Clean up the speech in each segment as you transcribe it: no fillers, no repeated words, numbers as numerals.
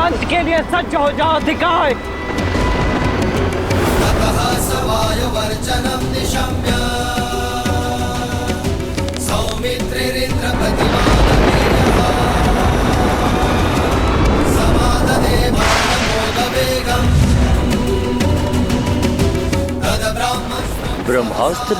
अंत के लिए सज्ज हो जाओ अधिकाय। सवायुवर्चनं निशम्य सौमित्रिरिन्द्रप्रतिमानमेयः समाददे बाणमोदवेगम् ब्रह्मास्त्र।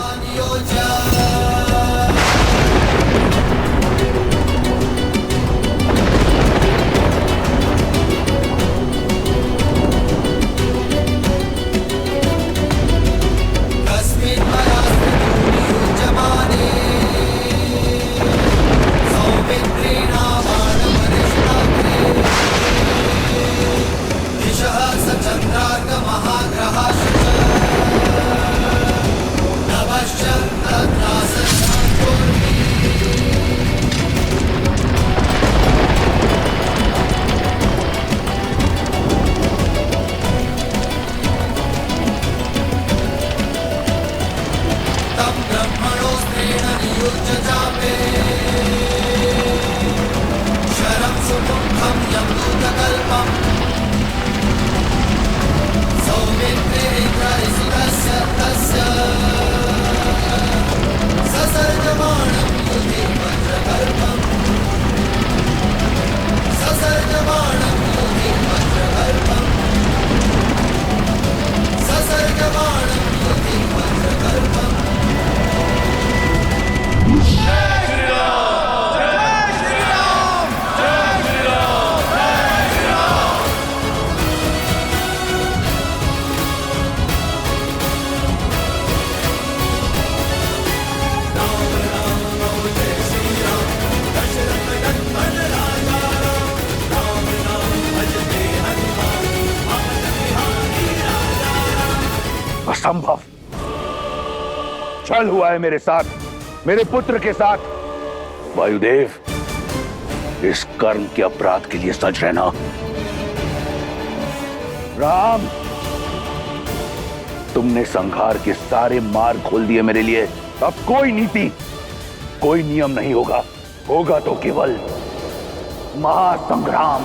असंभव। छल हुआ है मेरे साथ, मेरे पुत्र के साथ। वायुदेव, इस कर्म के अपराध के लिए सच रहना। राम, तुमने संहार के सारे मार्ग खोल दिए मेरे लिए। अब कोई नीति, कोई नियम नहीं होगा, होगा तो केवल महासंग्राम।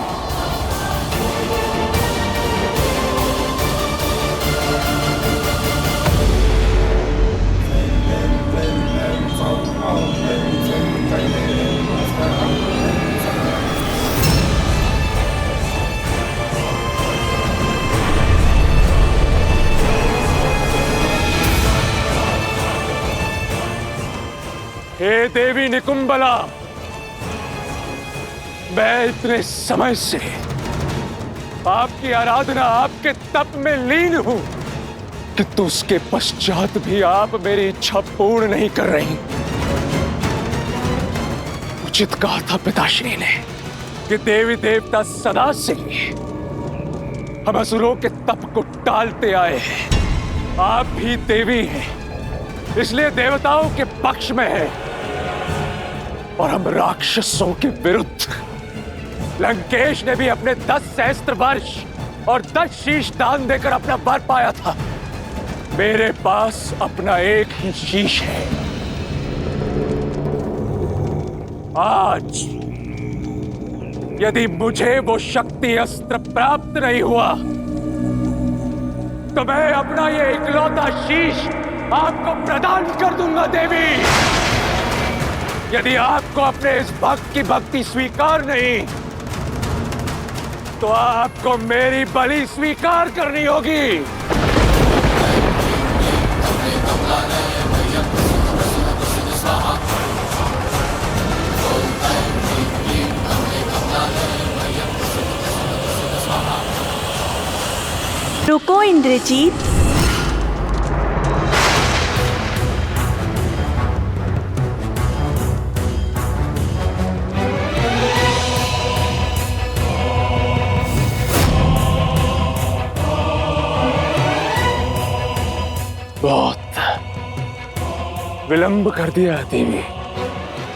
हे देवी निकुंबला, मैं इतने समय से आपकी आराधना, आपके तप में लीन हूं, किंतु उसके पश्चात भी आप मेरी इच्छा पूर्ण नहीं कर रही। उचित कहा था पिताश्री ने कि देवी देवता सदा से हम असुरों के तप को टालते आए हैं। आप भी देवी हैं, इसलिए देवताओं के पक्ष में है, और हम राक्षसों के विरुद्ध। लंकेश ने भी अपने 10 सहस्त्र वर्ष और 10 शीश दान देकर अपना वर पाया था। मेरे पास अपना एक ही शीश है। आज यदि मुझे वो शक्ति अस्त्र प्राप्त नहीं हुआ तो मैं अपना ये इकलौता शीश आपको प्रदान कर दूंगा देवी। यदि आपको अपने इस भक्त की भक्ति स्वीकार नहीं तो आपको मेरी बलि स्वीकार करनी होगी। रुको इंद्रजीत, बहुत विलंब कर दिया देवी,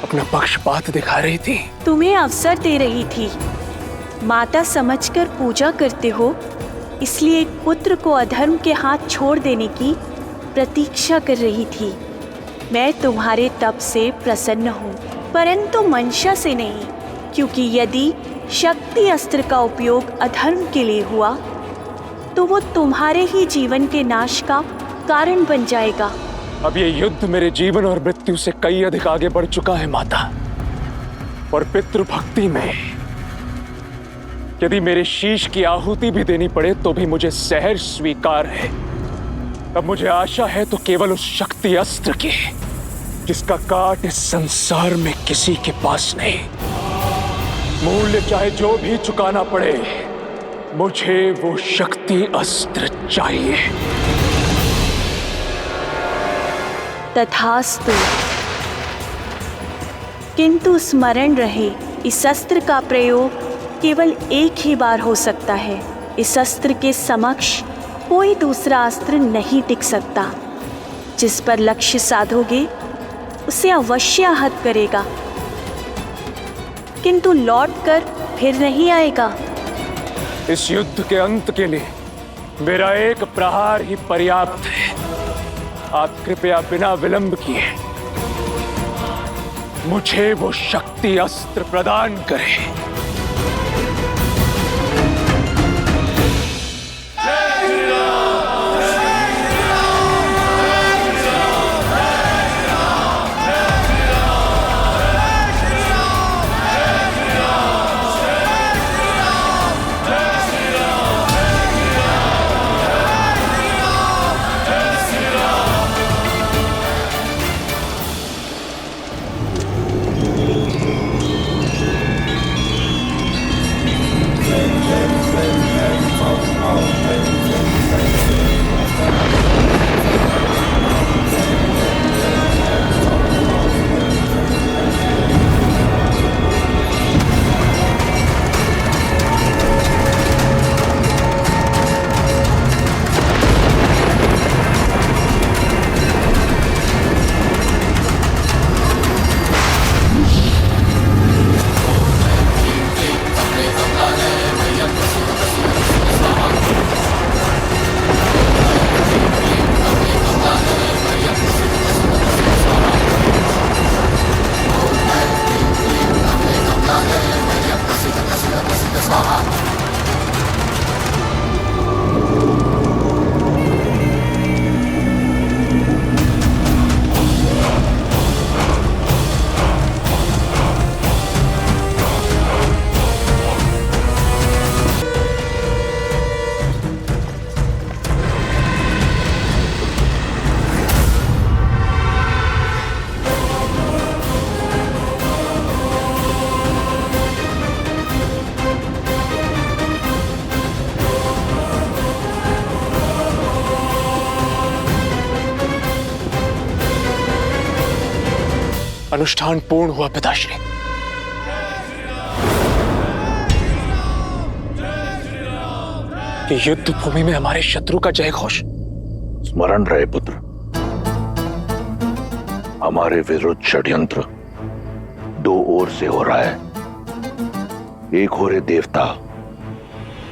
अपना पक्षपात दिखा रही थी। तुम्हें अवसर दे रही थी। माता समझकर पूजा करते हो, इसलिए एक पुत्र को अधर्म के हाथ छोड़ देने की प्रतीक्षा कर रही थी। मैं तुम्हारे तप से प्रसन्न हूँ, परंतु मंशा से नहीं, क्योंकि यदि शक्ति अस्त्र का उपयोग अधर्म के लिए हुआ तो वो तुम्हारे ही जीवन के नाश का कारण बन जाएगा। अब ये युद्ध मेरे जीवन और मृत्यु से कई अधिक आगे बढ़ चुका है माता, और पितृभक्ति में यदि मेरे शीश की आहुति भी देनी पड़े तो भी मुझे सहर्ष स्वीकार है। अब मुझे आशा है तो केवल उस शक्ति अस्त्र की जिसका काट इस संसार में किसी के पास नहीं। मूल्य चाहे जो भी चुकाना पड़े, मुझे वो शक्ति अस्त्र चाहिए। तथास्तु। किंतु स्मरण रहे, इस अस्त्र का प्रयोग केवल एक ही बार हो सकता है। इस अस्त्र के समक्ष कोई दूसरा अस्त्र नहीं टिक सकता। जिस पर लक्ष्य साधोगे उसे अवश्य आहत करेगा, किंतु लौटकर फिर नहीं आएगा। इस युद्ध के अंत के लिए मेरा एक प्रहार ही पर्याप्त है। आप कृपया बिना विलंब किए मुझे वो शक्ति अस्त्र प्रदान करें। अनुष्ठान पूर्ण हुआ पिताश्री। कि युद्ध भूमि में हमारे शत्रु का जय घोष। स्मरण रहे पुत्र, हमारे विरुद्ध षड्यंत्र दो ओर से हो रहा है। एक ओर है देवता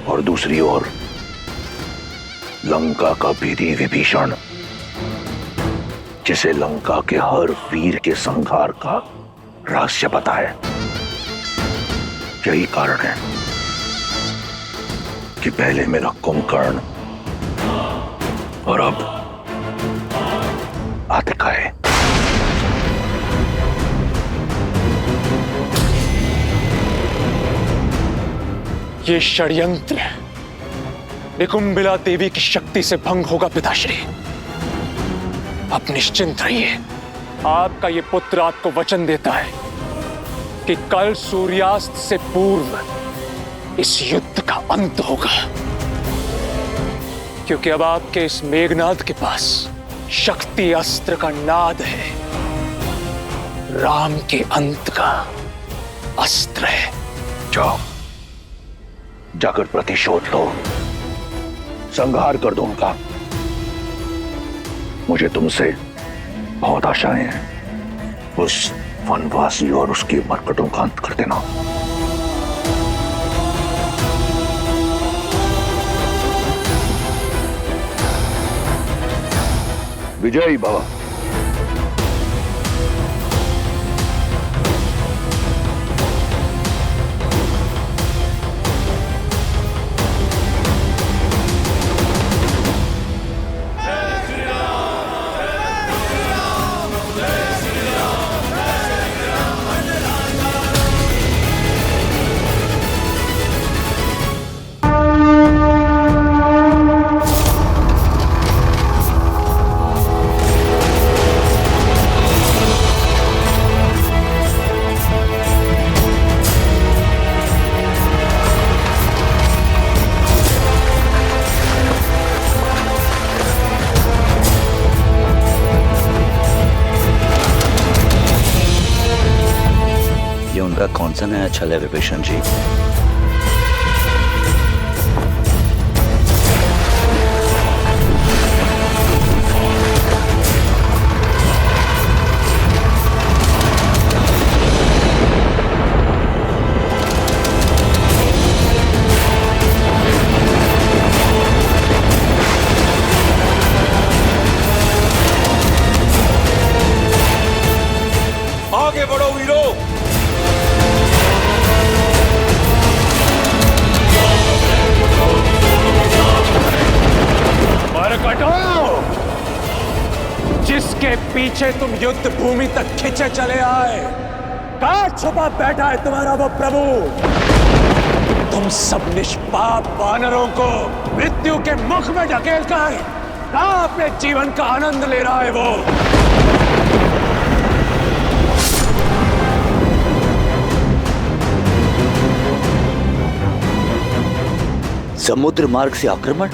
और दूसरी ओर लंका का भीरी विभीषण, जिसे लंका के हर वीर के संहार का रहस्य पता है। यही कारण है कि पहले मेरा कुंभकर्ण और अब आतिका है। ये षड्यंत्र निकुंबिला देवी की शक्ति से भंग होगा पिताश्री। आप निश्चिंत रहिए। आपका ये पुत्र आपको वचन देता है कि कल सूर्यास्त से पूर्व इस युद्ध का अंत होगा, क्योंकि अब आपके इस मेघनाद के पास शक्ति अस्त्र का नाद है, राम के अंत का अस्त्र है। जाओ, जाकर प्रतिशोध लो, संहार कर दो उनका। मुझे तुमसे बहुत आशाएं हैं। उस वनवासी और उसके मरकटों का अंत कर देना। विजयी भव। कैसा नया छल है विभीषण जी? आगे बढ़ो वीरों। मरकटो, जिसके पीछे तुम युद्ध भूमि तक खिंचे चले आए, कहां छुपा बैठा है तुम्हारा वो प्रभु? तुम सब निष्पाप वानरों को मृत्यु के मुख में ढकेल कर कहां अपने जीवन का आनंद ले रहा है वो? समुद्र मार्ग से आक्रमण?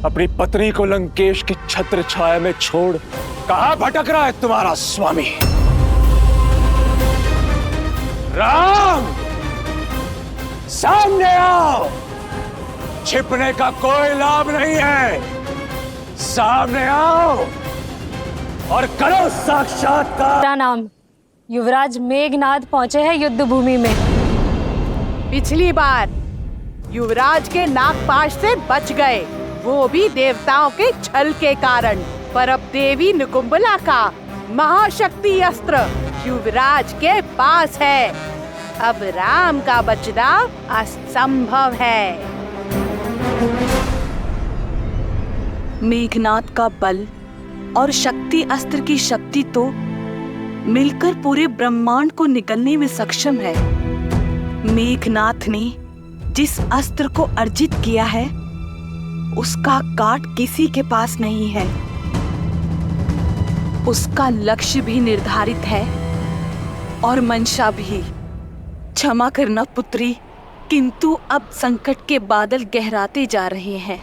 अपनी पत्नी को लंकेश की छत्र छाया में छोड़ कहां भटक रहा है तुम्हारा स्वामी? राम, सामने आओ। छिपने का कोई लाभ नहीं है। सामने आओ और करो साक्षात्कार। मेरा नाम युवराज मेघनाद पहुंचे हैं युद्ध भूमि में। पिछली बार युवराज के नागपाश से बच गए, वो भी देवताओं के छल के कारण। पर अब देवी नुकुंबला का महाशक्ति अस्त्र युवराज के पास है। अब राम का बचना असंभव है। मेघनाद का बल और शक्ति अस्त्र की शक्ति तो मिलकर पूरे ब्रह्मांड को निगलने में सक्षम है। मेघनाद ने जिस अस्त्र को अर्जित किया है उसका काट किसी के पास नहीं है। उसका लक्ष्य भी निर्धारित है और मंशा भी। क्षमा करना पुत्री, किंतु अब संकट के बादल गहराते जा रहे हैं।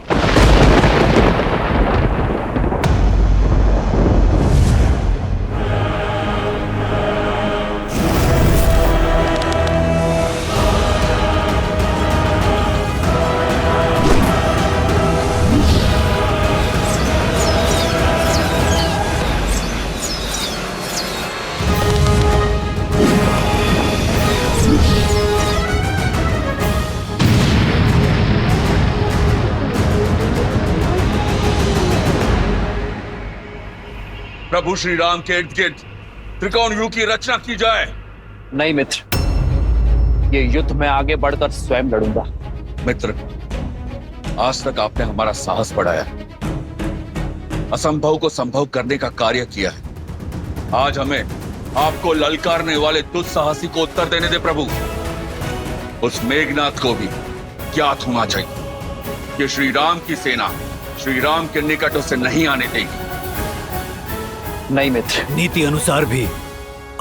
प्रभु श्री राम के इर्द गिर्द त्रिकोण व्यूह की रचना की जाए। नहीं मित्र, ये युद्ध में आगे बढ़कर स्वयं लड़ूंगा। मित्र, आज तक आपने हमारा साहस बढ़ाया, असंभव को संभव करने का कार्य किया है। आज हमें आपको ललकारने वाले दुस्साहसी को उत्तर देने दे प्रभु। उस मेघनाद को भी ज्ञात होना चाहिए कि श्री राम की सेना श्री राम के निकट उसे नहीं आने देगी। नहीं मित्र, नीति अनुसार भी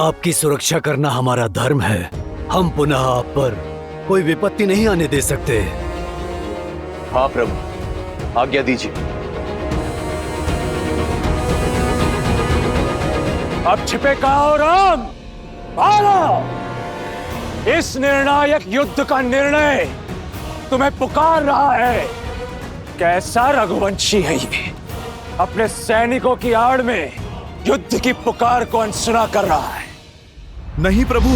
आपकी सुरक्षा करना हमारा धर्म है। हम पुनः आप पर कोई विपत्ति नहीं आने दे सकते। हाँ प्रभु, आज्ञा दीजिए। अब छिपे कहाँ हो राम? आओ! इस निर्णायक युद्ध का निर्णय तुम्हें पुकार रहा है। कैसा रघुवंशी है ये, अपने सैनिकों की आड़ में युद्ध की पुकार को अनसुना कर रहा है। नहीं प्रभु,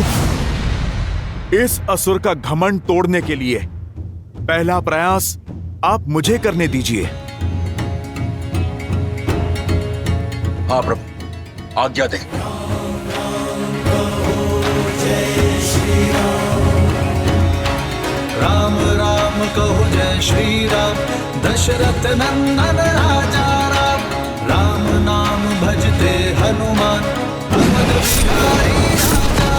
इस असुर का घमंड तोड़ने के लिए पहला प्रयास आप मुझे करने दीजिए। हाँ प्रभु, आज्ञा दे। राम राम कहो जय श्री राम, दशरथ नंदन राजा राम। राम नाम भजते हनुमान, अमर बिहारी राजा।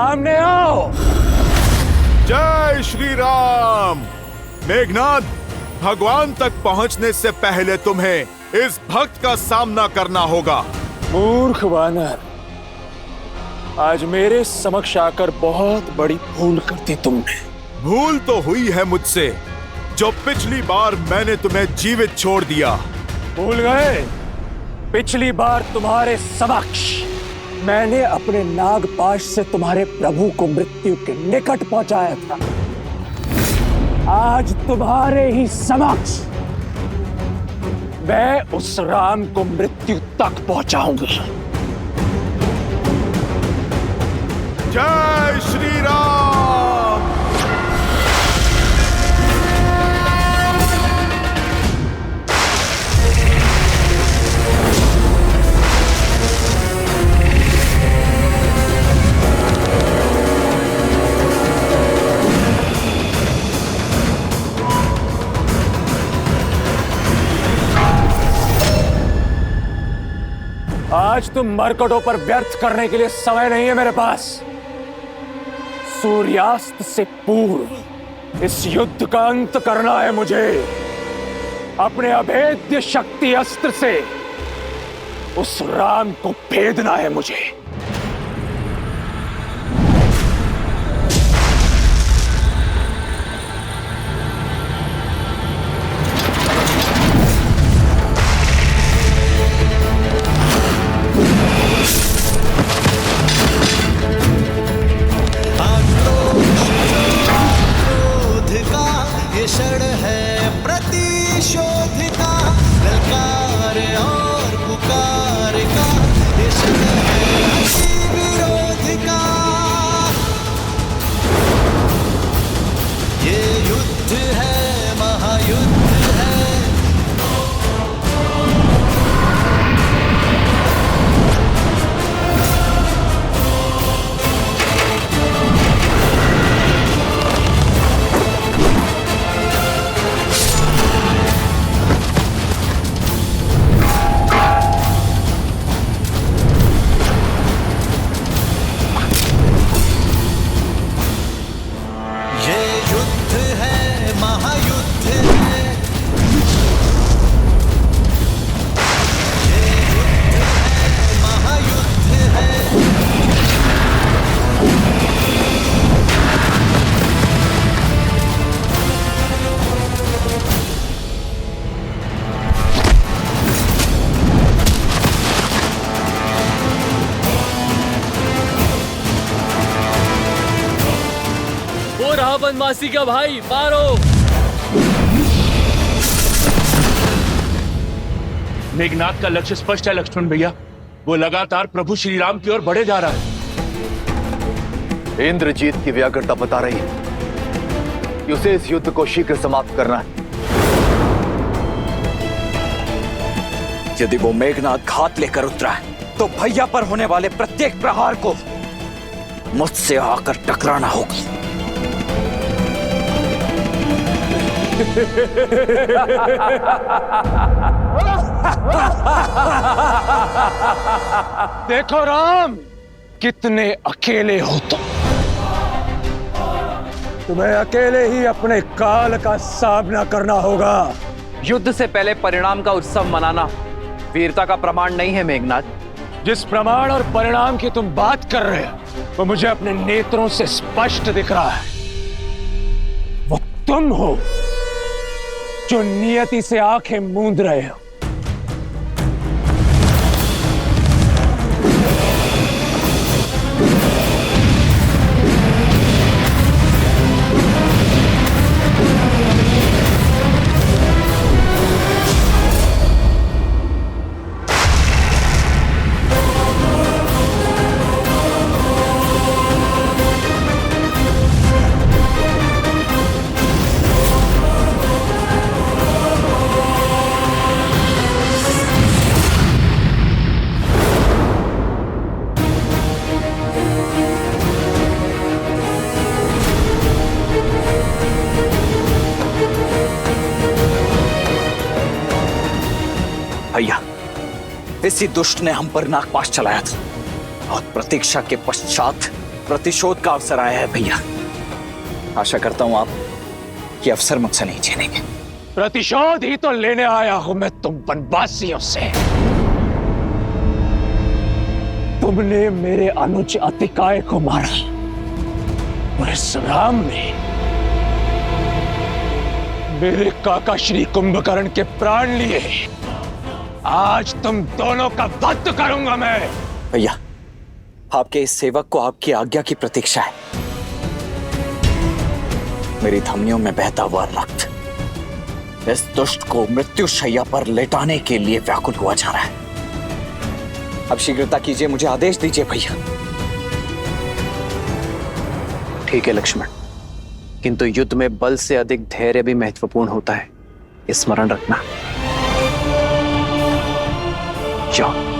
सामने आओ। जय श्री राम। मेघनाद, भगवान तक पहुंचने से पहले तुम्हें इस भक्त का सामना करना होगा। मूर्ख वानर, आज मेरे समक्ष आकर बहुत बड़ी भूल कर दी तुमने। भूल तो हुई है मुझसे, जो पिछली बार मैंने तुम्हें जीवित छोड़ दिया। भूल गए? पिछली बार तुम्हारे समक्ष मैंने अपने नागपाश से तुम्हारे प्रभु को मृत्यु के निकट पहुंचाया था। आज तुम्हारे ही समक्ष मैं उस राम को मृत्यु तक पहुंचाऊंगा। जय श्री राम। आज तुम मरकटों पर व्यर्थ करने के लिए समय नहीं है मेरे पास। सूर्यास्त से पूर्व इस युद्ध का अंत करना है मुझे। अपने अभेद्य शक्ति अस्त्र से उस राम को भेदना है मुझे। क्षण है प्रतिशोध का, ललकार और पुकार का, ये क्षण है विरोध का। ये युद्ध है, महायुद्ध है। वनवासी का भाई, मारो। मेघनाद का लक्ष्य स्पष्ट है लक्ष्मण भैया। वो लगातार प्रभु श्री राम की ओर बढ़े जा रहा है। इंद्रजीत की व्याकुलता बता रही है कि उसे इस युद्ध को शीघ्र समाप्त करना है। यदि वो मेघनाद घात लेकर उतरा है तो भैया पर होने वाले प्रत्येक प्रहार को मुझसे आकर टकराना होगा। देखो राम, कितने अकेले हो तुम। तुम्हें अकेले ही अपने काल का सामना करना होगा। युद्ध से पहले परिणाम का उत्सव मनाना वीरता का प्रमाण नहीं है मेघनाद। जिस प्रमाण और परिणाम की तुम बात कर रहे हो वो मुझे अपने नेत्रों से स्पष्ट दिख रहा है। वो तुम हो जो नियति से आंखें मूंद रहे हो। भैया, इसी दुष्ट ने हम पर नागपाश चलाया था और प्रतीक्षा के पश्चात प्रतिशोध का अवसर आया है भैया। आशा करता हूं आप ये अवसर मुझसे नहीं छीनेंगे। प्रतिशोध ही तो लेने आया हूं मैं तुम वनवासियों से। तुमने मेरे अनुज अतिकाय को मारा और इस राम ने मेरे काका श्री कुंभकर्ण के प्राण लिए। आज तुम दोनों का वध करूंगा मैं। भैया, आपके इस सेवक को आपकी आज्ञा की प्रतीक्षा है। मेरी धमनियों में बहता हुआ रक्त इस दुष्ट को मृत्यु शैया पर लेटाने के लिए व्याकुल हुआ जा रहा है। अब शीघ्रता कीजिए, मुझे आदेश दीजिए भैया। ठीक है लक्ष्मण, किंतु युद्ध में बल से अधिक धैर्य भी महत्वपूर्ण होता है, स्मरण रखना। जाओ।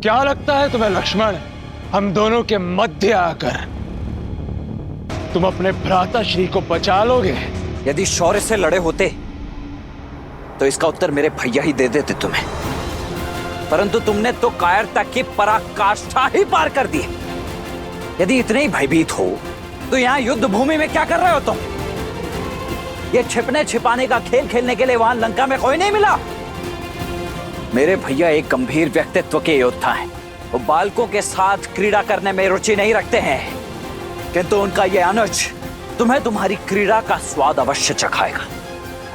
क्या लगता है तुम्हें लक्ष्मण, हम दोनों के मध्य आकर तुम अपने भ्राता श्री को बचा लोगे? यदि शौर्य से लड़े होते तो इसका उत्तर मेरे भैया ही दे देते तुम्हें, परंतु तुमने तो कायरता की पराकाष्ठा ही पार कर दी। यदि इतने ही भयभीत हो तो यहाँ युद्ध भूमि में क्या कर रहे हो तुम? ये छिपने छिपाने का खेल खेलने के लिए वहां लंका में कोई नहीं मिला। मेरे भैया एक गंभीर व्यक्तित्व के योद्धा हैं। वो बालकों के साथ क्रीड़ा करने में रुचि नहीं रखते हैं, किंतु उनका ये अनुज तुम्हें तुम्हारी क्रीड़ा का स्वाद अवश्य चखाएगा।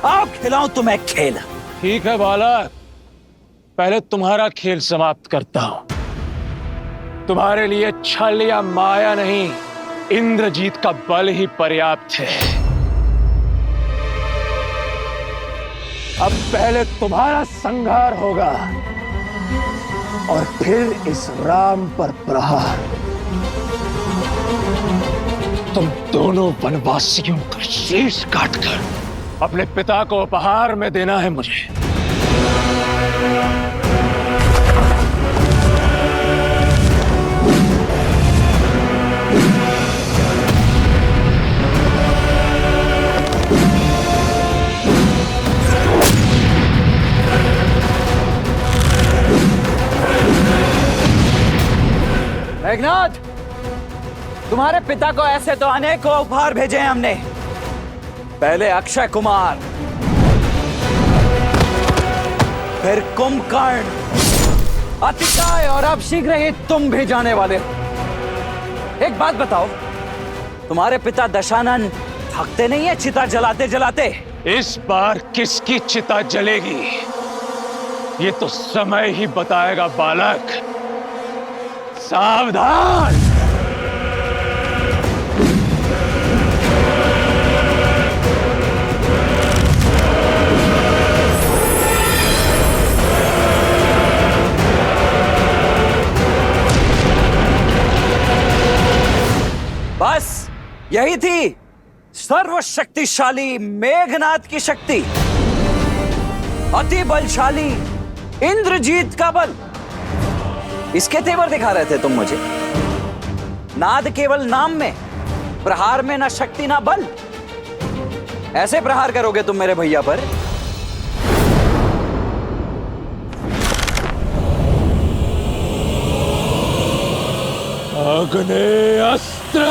आओ खिलाऊं तुम्हें खेल। ठीक है बालक, पहले तुम्हारा खेल समाप्त करता हूं। तुम्हारे लिए छल या माया नहीं, इंद्रजीत का बल ही पर्याप्त है। अब पहले तुम्हारा संहार होगा और फिर इस राम पर प्रहार। तुम दोनों वनवासियों का शीश काटकर अपने पिता को उपहार में देना है मुझे। मेघनाद, तुम्हारे पिता को ऐसे तो अनेकों उपहार भेजे हैं हमने। पहले अक्षय कुमार, फिर कुंभकर्ण, अतिकाय और अब शीघ्र ही तुम भी जाने वाले हो। एक बात बताओ, तुम्हारे पिता दशानन थकते नहीं है चिता जलाते जलाते? इस बार किसकी चिता जलेगी ये तो समय ही बताएगा बालक। सावधान! बस यही थी सर्वशक्तिशाली मेघनाद की शक्ति, अति बलशाली इंद्रजीत का बल। इसके तेवर दिखा रहे थे तुम मुझे। नाद केवल नाम में, प्रहार में ना शक्ति ना बल। ऐसे प्रहार करोगे तुम मेरे भैया पर? अग्नि अस्त्र।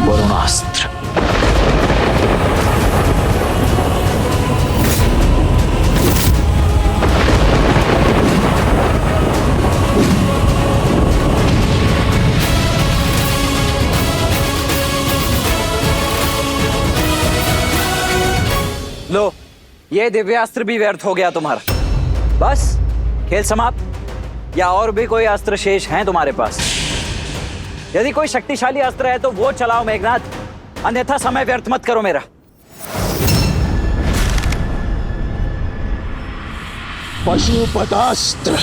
वरुणास्त्र। ये दिव्यास्त्र भी व्यर्थ हो गया तुम्हारा। बस खेल समाप्त। या और भी कोई अस्त्र शेष हैं तुम्हारे पास? यदि कोई शक्तिशाली अस्त्र है तो वो चलाओ मेघनाद, अन्यथा समय व्यर्थ मत करो मेरा। पशुपतास्त्र।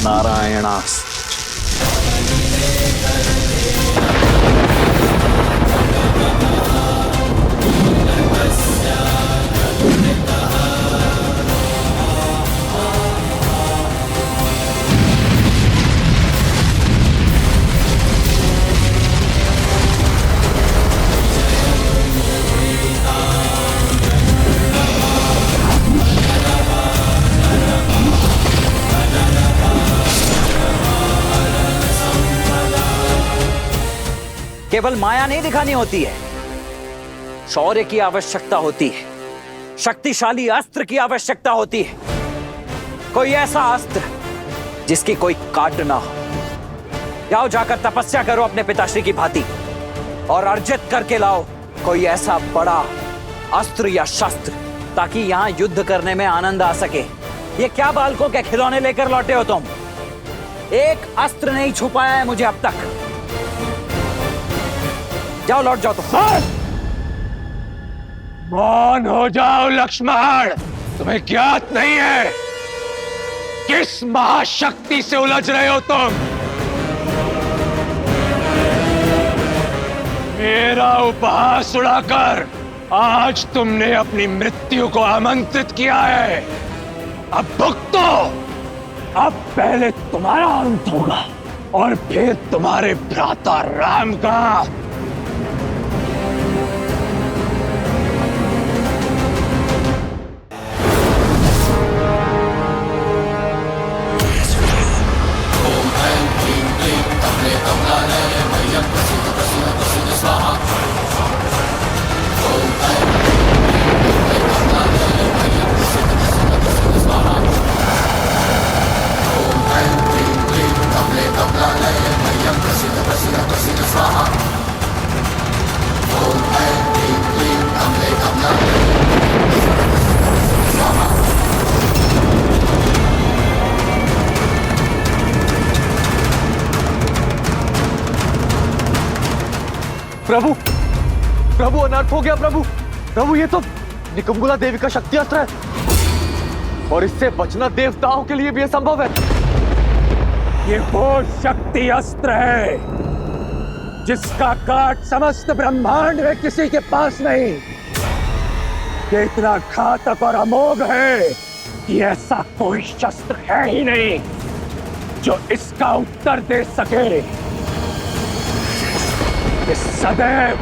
नारायणास्त्र। केवल माया नहीं दिखानी होती है, शौर्य की आवश्यकता होती है, शक्तिशाली अस्त्र की आवश्यकता होती है। कोई ऐसा अस्त्र जिसकी कोई काट ना हो। जाओ जाकर तपस्या करो अपने पिताश्री की भांति और अर्जित करके लाओ कोई ऐसा बड़ा अस्त्र या शस्त्र, ताकि यहां युद्ध करने में आनंद आ सके। ये क्या बालकों के खिलौने लेकर लौटे हो तुम? एक अस्त्र नहीं छुपाया है मुझे अब तक। जाओ, लौट जाओ तुम। मौन हो जाओ लक्ष्मण, तुम्हें ज्ञात नहीं है किस महाशक्ति से उलझ रहे हो तुम। मेरा उपहास उड़ाकर आज तुमने अपनी मृत्यु को आमंत्रित किया है। अब भुगतो। अब पहले तुम्हारा अंत होगा और फिर तुम्हारे भ्राता राम का। प्रभु, प्रभु अनर्थ हो गया प्रभु। प्रभु ये तो निकुंभला देवी का शक्ति अस्त्र है और इससे बचना देवताओं के लिए भी असंभव है। ये वो शक्ति अस्त्र है जिसका काट समस्त ब्रह्मांड में किसी के पास नहीं। ये इतना घातक और अमोघ है कि ऐसा कोई शस्त्र है ही नहीं जो इसका उत्तर दे सके। ये सदैव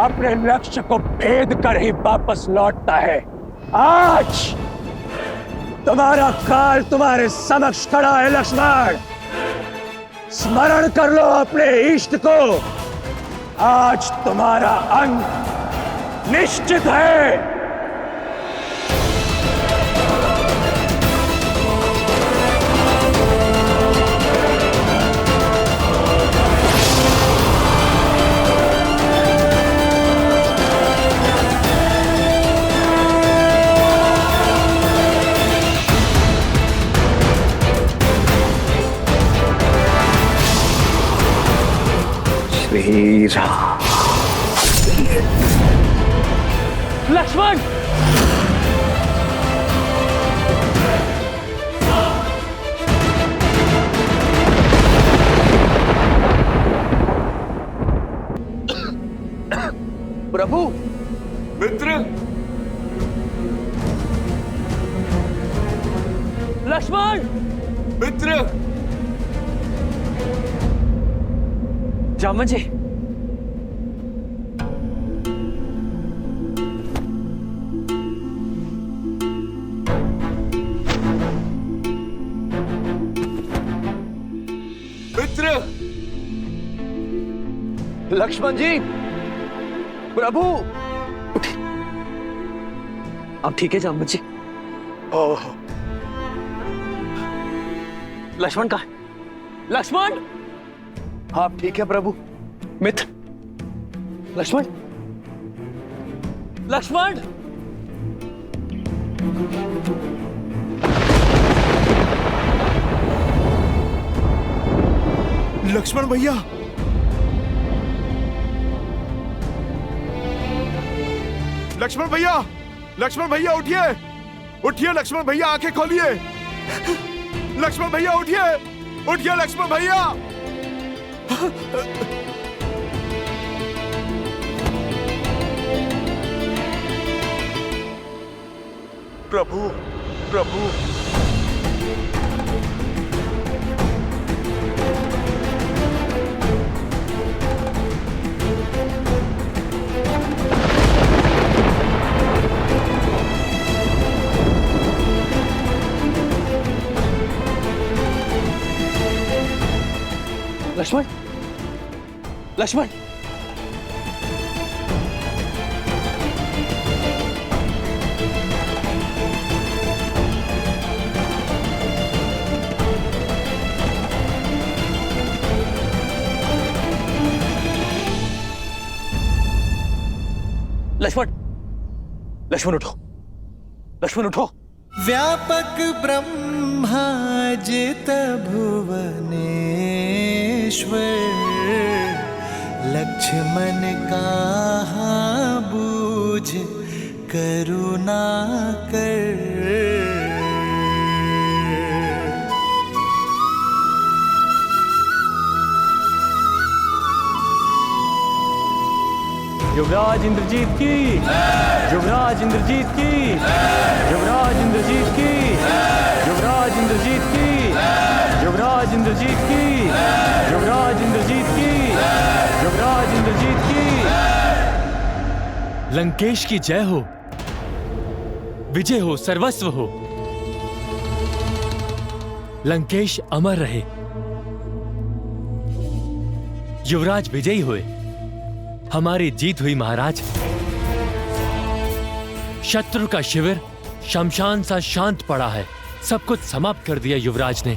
अपने लक्ष्य को भेद कर ही वापस लौटता है। आज तुम्हारा काल तुम्हारे समक्ष खड़ा है लक्ष्मण। स्मरण कर लो अपने इष्ट को। आज तुम्हारा अंत निश्चित है। लक्ष्मण, प्रभु, मित्र, लक्ष्मण, मित्र, जामन जी, मित्र, लक्ष्मण जी, प्रभु, अब ठीक है जामन जी? लक्ष्मण कहाँ है? लक्ष्मण! आप ठीक है प्रभु? मित्र लक्ष्मण, लक्ष्मण! लक्ष्मण भैया, लक्ष्मण भैया, लक्ष्मण भैया उठिए, उठिए लक्ष्मण भैया, आंखें खोलिए। लक्ष्मण भैया उठिए, उठिए लक्ष्मण भैया। प्रभु, प्रभु, लक्ष्मण, लक्ष्मण! लक्ष्मण, लक्ष्मण उठो, लक्ष्मण उठो। व्यापक ब्रह्मा जित भुवनेश्वर, लक्ष्मण कहा बूझ करुणा कर। युवराज इंद्रजीत की, युवराज इंद्रजीत की, युवराज इंद्रजीत की, युवराज इंद्रजीत की, युवराज इंद्रजीत की, युवराज इंद्रजीत की, युवराज इंद्रजीत की। लंकेश की जय हो, विजय हो, सर्वस्व हो। लंकेश अमर रहे, युवराज विजयी हुए, हमारी जीत हुई महाराज। शत्रु का शिविर शमशान सा शांत पड़ा है, सब कुछ समाप्त कर दिया युवराज ने।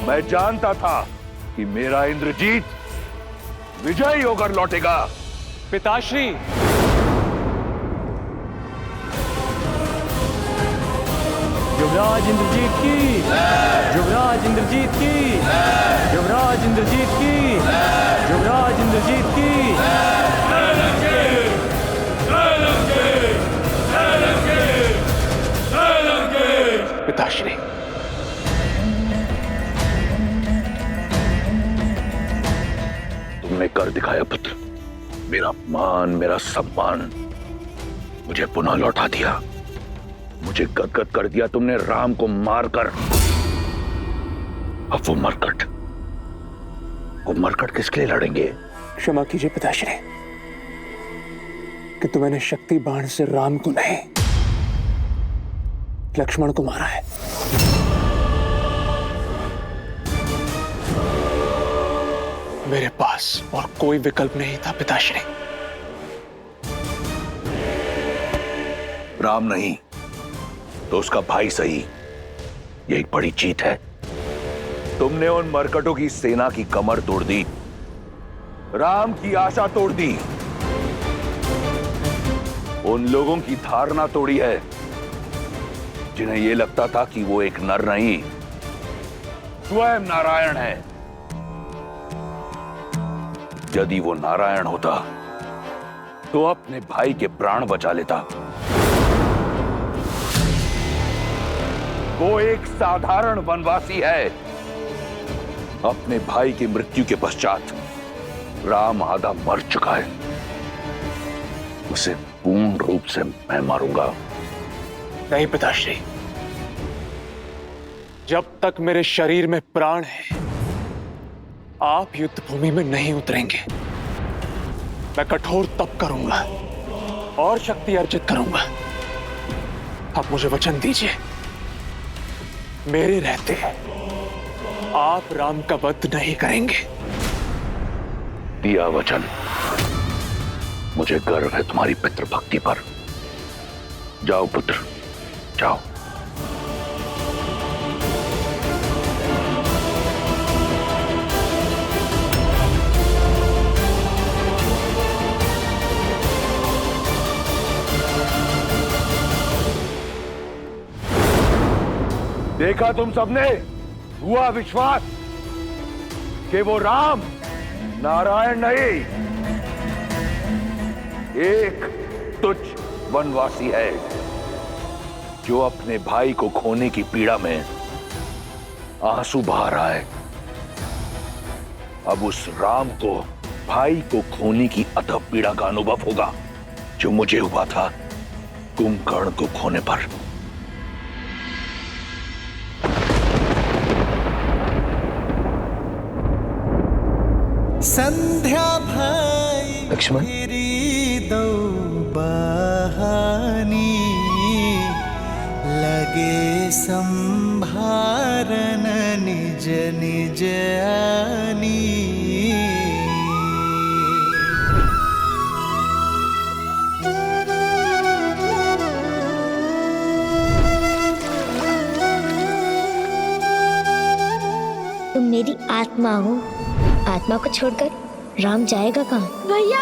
मैं जानता था कि मेरा इंद्रजीत विजयी होकर लौटेगा। पिताश्री, युवराज इंद्रजीत की, युवराज इंद्रजीत की, युवराज इंद्रजीत की, युवराज इंद्रजीत की। पिताश्री, तुमने कर दिखाया पुत्र, मेरा मान, मेरा सम्मान मुझे पुनः लौटा दिया। मुझे गदगद कर दिया तुमने राम को मारकर। अब वो मरकट किसके लिए लड़ेंगे? क्षमा कीजिए पिताश्री कि मैंने शक्ति बाण से राम को नहीं, लक्ष्मण को मारा है। मेरे पास और कोई विकल्प नहीं था पिताश्री। राम नहीं तो उसका भाई सही, ये एक बड़ी जीत है। तुमने उन मरकटों की सेना की कमर तोड़ दी, राम की आशा तोड़ दी, उन लोगों की धारणा तोड़ी है जिन्हें यह लगता था कि वो एक नर नहीं, स्वयं नारायण है। यदि वो नारायण होता तो अपने भाई के प्राण बचा लेता। वो एक साधारण वनवासी है। अपने भाई की मृत्यु के पश्चात राम आधा मर चुका है, उसे पूर्ण रूप से मैं मारूंगा। नहीं पिताश्री, जब तक मेरे शरीर में प्राण है आप युद्ध भूमि में नहीं उतरेंगे। मैं कठोर तप करूंगा और शक्ति अर्जित करूंगा। आप मुझे वचन दीजिए, मेरे रहते आप राम का वध नहीं करेंगे। दिया वचन। मुझे गर्व है तुम्हारी पितृभक्ति पर। जाओ पुत्र, जाओ। देखा तुम सबने, हुआ विश्वास कि वो राम नारायण नहीं, एक तुच्छ वनवासी है जो अपने भाई को खोने की पीड़ा में आंसू बहा रहा है। अब उस राम को भाई को खोने की अथक पीड़ा का अनुभव होगा जो मुझे हुआ था कुंभकर्ण को खोने पर। संध्या भाई लक्ष्मण, दो बहानी लगे संभारन निज निज आनी। तुम मेरी आत्मा हो, आत्मा को छोड़कर राम जाएगा कहाँ? भैया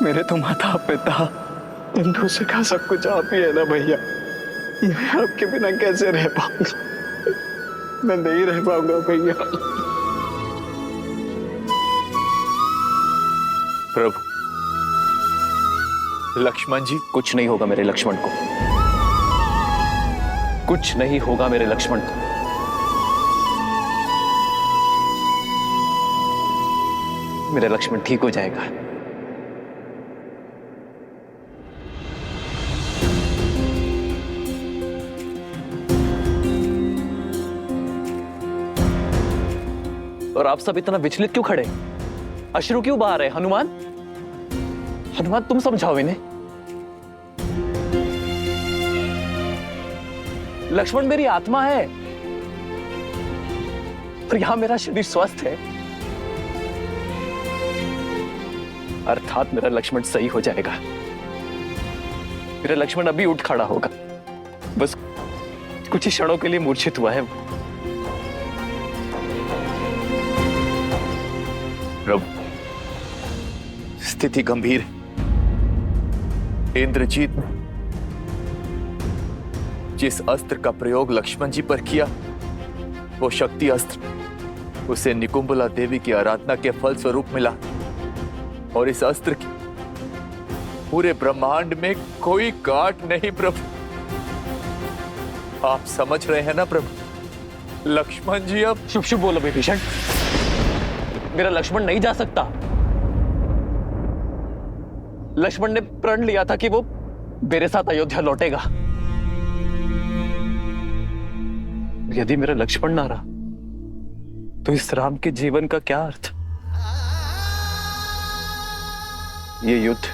मेरे तो माता पिता बंधु सिखा सब कुछ आप ही है ना भैया। मैं आपके बिना कैसे रह पाऊंगा? मैं नहीं रह पाऊंगा भैया। प्रभु, लक्ष्मण जी, कुछ नहीं होगा मेरे लक्ष्मण को, कुछ नहीं होगा मेरे लक्ष्मण को। मेरा लक्ष्मण ठीक हो जाएगा। और आप सब इतना विचलित क्यों खड़े, अश्रु क्यों बहा रहे? हनुमान, हनुमान तुम समझाओ इन्हें। लक्ष्मण मेरी आत्मा है और यहां मेरा शरीर स्वस्थ है, अर्थात मेरा लक्ष्मण सही हो जाएगा। मेरा लक्ष्मण अभी उठ खड़ा होगा, बस कुछ ही क्षणों के लिए मूर्छित हुआ है। प्रभु, स्थिति गंभीर है। इंद्रजीत ने जिस अस्त्र का प्रयोग लक्ष्मण जी पर किया, वो शक्ति अस्त्र उसे निकुंभला देवी की आराधना के फल स्वरूप मिला, और इस अस्त्र की पूरे ब्रह्मांड में कोई गांठ नहीं। प्रभु, आप समझ रहे हैं ना प्रभु? लक्ष्मण जी अब शुभ शुभ बोलो विभीषण, मेरा लक्ष्मण नहीं जा सकता। लक्ष्मण ने प्रण लिया था कि वो मेरे साथ अयोध्या लौटेगा। यदि मेरा लक्ष्मण ना रहा तो इस राम के जीवन का क्या अर्थ? ये युद्ध,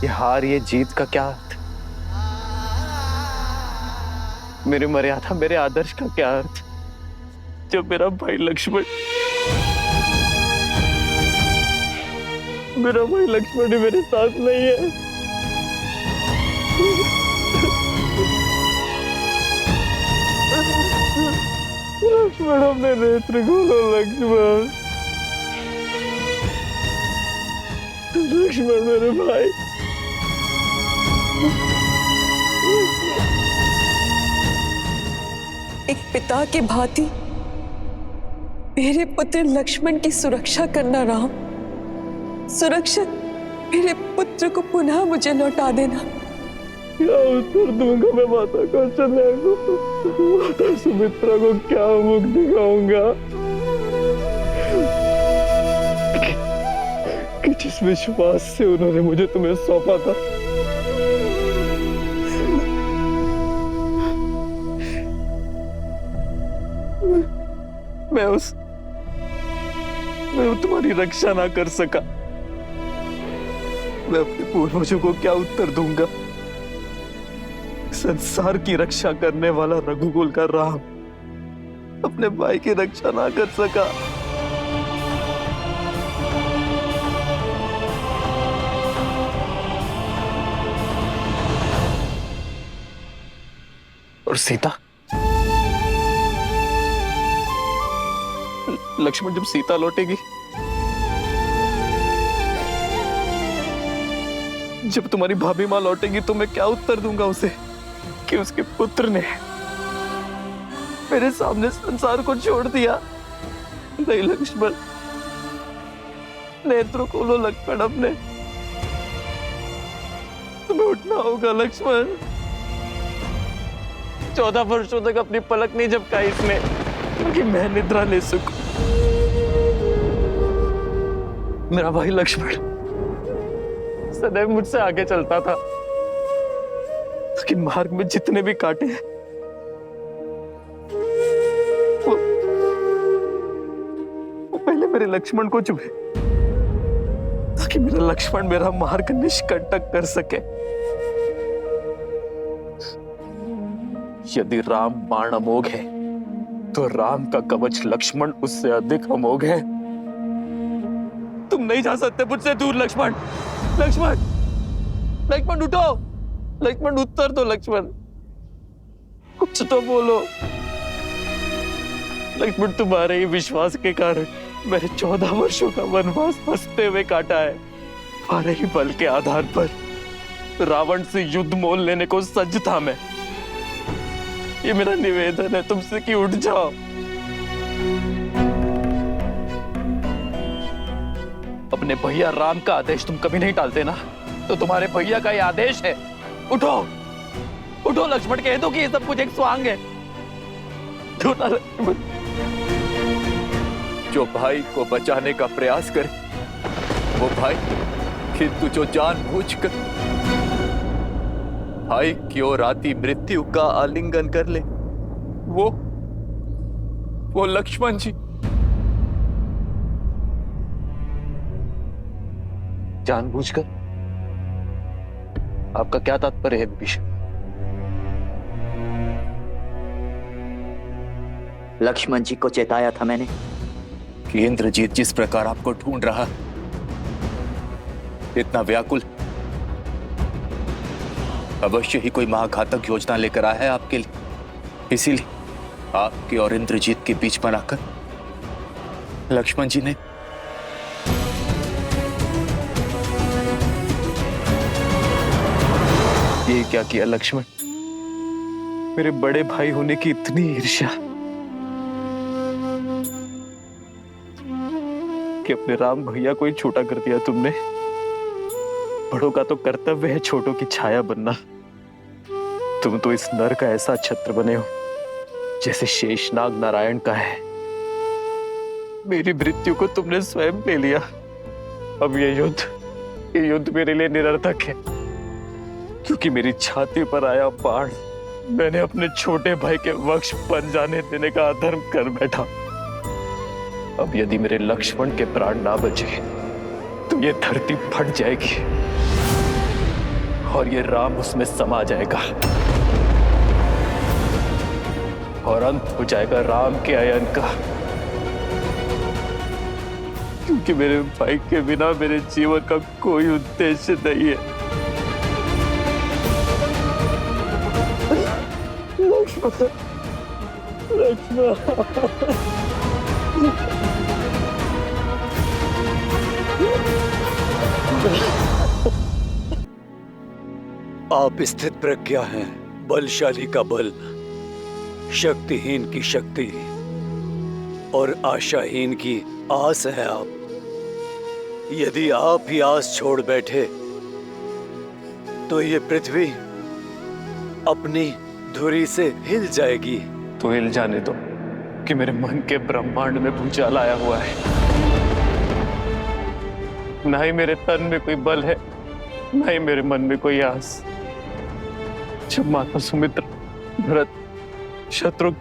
ये हार, ये जीत का क्या अर्थ? मेरी मर्यादा, मेरे आदर्श का क्या अर्थ जब मेरा भाई लक्ष्मण ही मेरे साथ नहीं है? लक्ष्मण, अपने नेत्र खोलो लक्ष्मण, लक्ष्मण मेरे भाई। एक पिता के भांति मेरे पुत्र लक्ष्मण की सुरक्षा करना राम, सुरक्षित मेरे पुत्र को पुनः मुझे लौटा देना। क्या उत्तर दूंगा मैं माता कौशल्या को? माता सुमित्रा को क्या मुख दिखाऊंगा कि जिस विश्वास से उन्होंने मुझे तुम्हें सौंपा था, मैं तुम्हारी रक्षा ना कर सका। मैं अपने पूर्वजों को क्या उत्तर दूंगा? संसार की रक्षा करने वाला रघुकुल का राम अपने भाई की रक्षा ना कर सका। और सीता, लक्ष्मण जब सीता लौटेगी जब तुम्हारी भाभी माँ लौटेगी तो मैं क्या उत्तर दूंगा उसे कि उसके पुत्र ने मेरे सामने संसार को छोड़ दिया? नहीं लक्ष्मण, नेत्रों खोलो लक्ष्मण अपने, तुम्हें उठना होगा लक्ष्मण। 14 वर्षों तक अपनी पलक नहीं झपकाई इसने क्योंकि मैं निद्रा ले सकूं। मेरा भाई लक्ष्मण सदैव मुझसे आगे चलता था ताकि मार्ग में जितने भी कांटे हैं वो पहले मेरे लक्ष्मण को चुभे ताकि मेरा लक्ष्मण मेरा मार्ग निष्कंटक कर सके। यदि राम बाण अमोघ है तो राम का कवच लक्ष्मण उससे अधिक अमोघ है। तुम नहीं जा सकते मुझसे दूर लक्ष्मण। लक्ष्मण, लक्ष्मण उठो, लक्ष्मण उत्तर दो लक्ष्मण, कुछ तो बोलो लक्ष्मण। तुम्हारे ही विश्वास के कारण मैंने 14 वर्षों का वनवास हंसते हुए काटा है। तुम्हारे ही बल के आधार पर रावण से युद्ध मोल लेने को सज्ज था मैं। ये मेरा निवेदन है तुमसे कि उठ जाओ। अपने भैया राम का आदेश तुम कभी नहीं टालते ना, तो तुम्हारे भैया का ये आदेश है। उठो, उठो लक्ष्मण, कह दो कि ये सब कुछ एक स्वांग है। जो भाई को बचाने का प्रयास करे वो भाई, किंतु जो जानबूझकर भाई की ओर आती मृत्यु का आलिंगन कर ले वो लक्ष्मण जी। जानबूझकर? आपका क्या तात्पर्य है विभीषण? लक्ष्मण जी को चेताया था मैंने कि इंद्रजीत जिस प्रकार आपको ढूंढ रहा, इतना व्याकुल, अवश्य ही कोई महाघातक योजना लेकर आया है आपके लिए। इसीलिए आपके और इंद्रजीत के बीच बनाकर लक्ष्मण जी ने ये क्या किया लक्ष्मण? मेरे बड़े भाई होने की इतनी ईर्ष्या कि अपने राम भैया को ही छोटा कर दिया तुमने। बड़ों का तो कर्तव्य है छोटों की छाया बनना। तुम तो इस नर का ऐसा छत्र बने हो जैसे शेषनाग नारायण का है। मेरी मृत्यु को तुमने स्वयं ले लिया। अब ये युद्ध मेरे लिए निरर्थक है क्योंकि मेरी छाती पर आया बाण मैंने अपने छोटे भाई के वक्ष बन जाने देने का अधर्म कर बैठा। अब यदि मेरे लक्ष्मण के प्राण ना बचे तो ये धरती फट जाएगी और ये राम उसमें समा जाएगा और अंत हो जाएगा राम के अयन का। क्योंकि मेरे भाई के बिना मेरे जीवन का कोई उद्देश्य नहीं है। आप स्थित प्रज्ञा हैं, बलशाली का बल, शक्तिहीन की शक्ति और आशाहीन की आस है आप। यदि आप ही आस छोड़ बैठे तो ये पृथ्वी अपनी धुरी से हिल जाएगी। तो हिल जाने दो कि मेरे मन के ब्रह्मांड में भूचाल आया हुआ है। ना ही मेरे तन में कोई बल है, ना ही मेरे मन में कोई आस। जब माता सुमित्र, भरत, शत्रुघ्न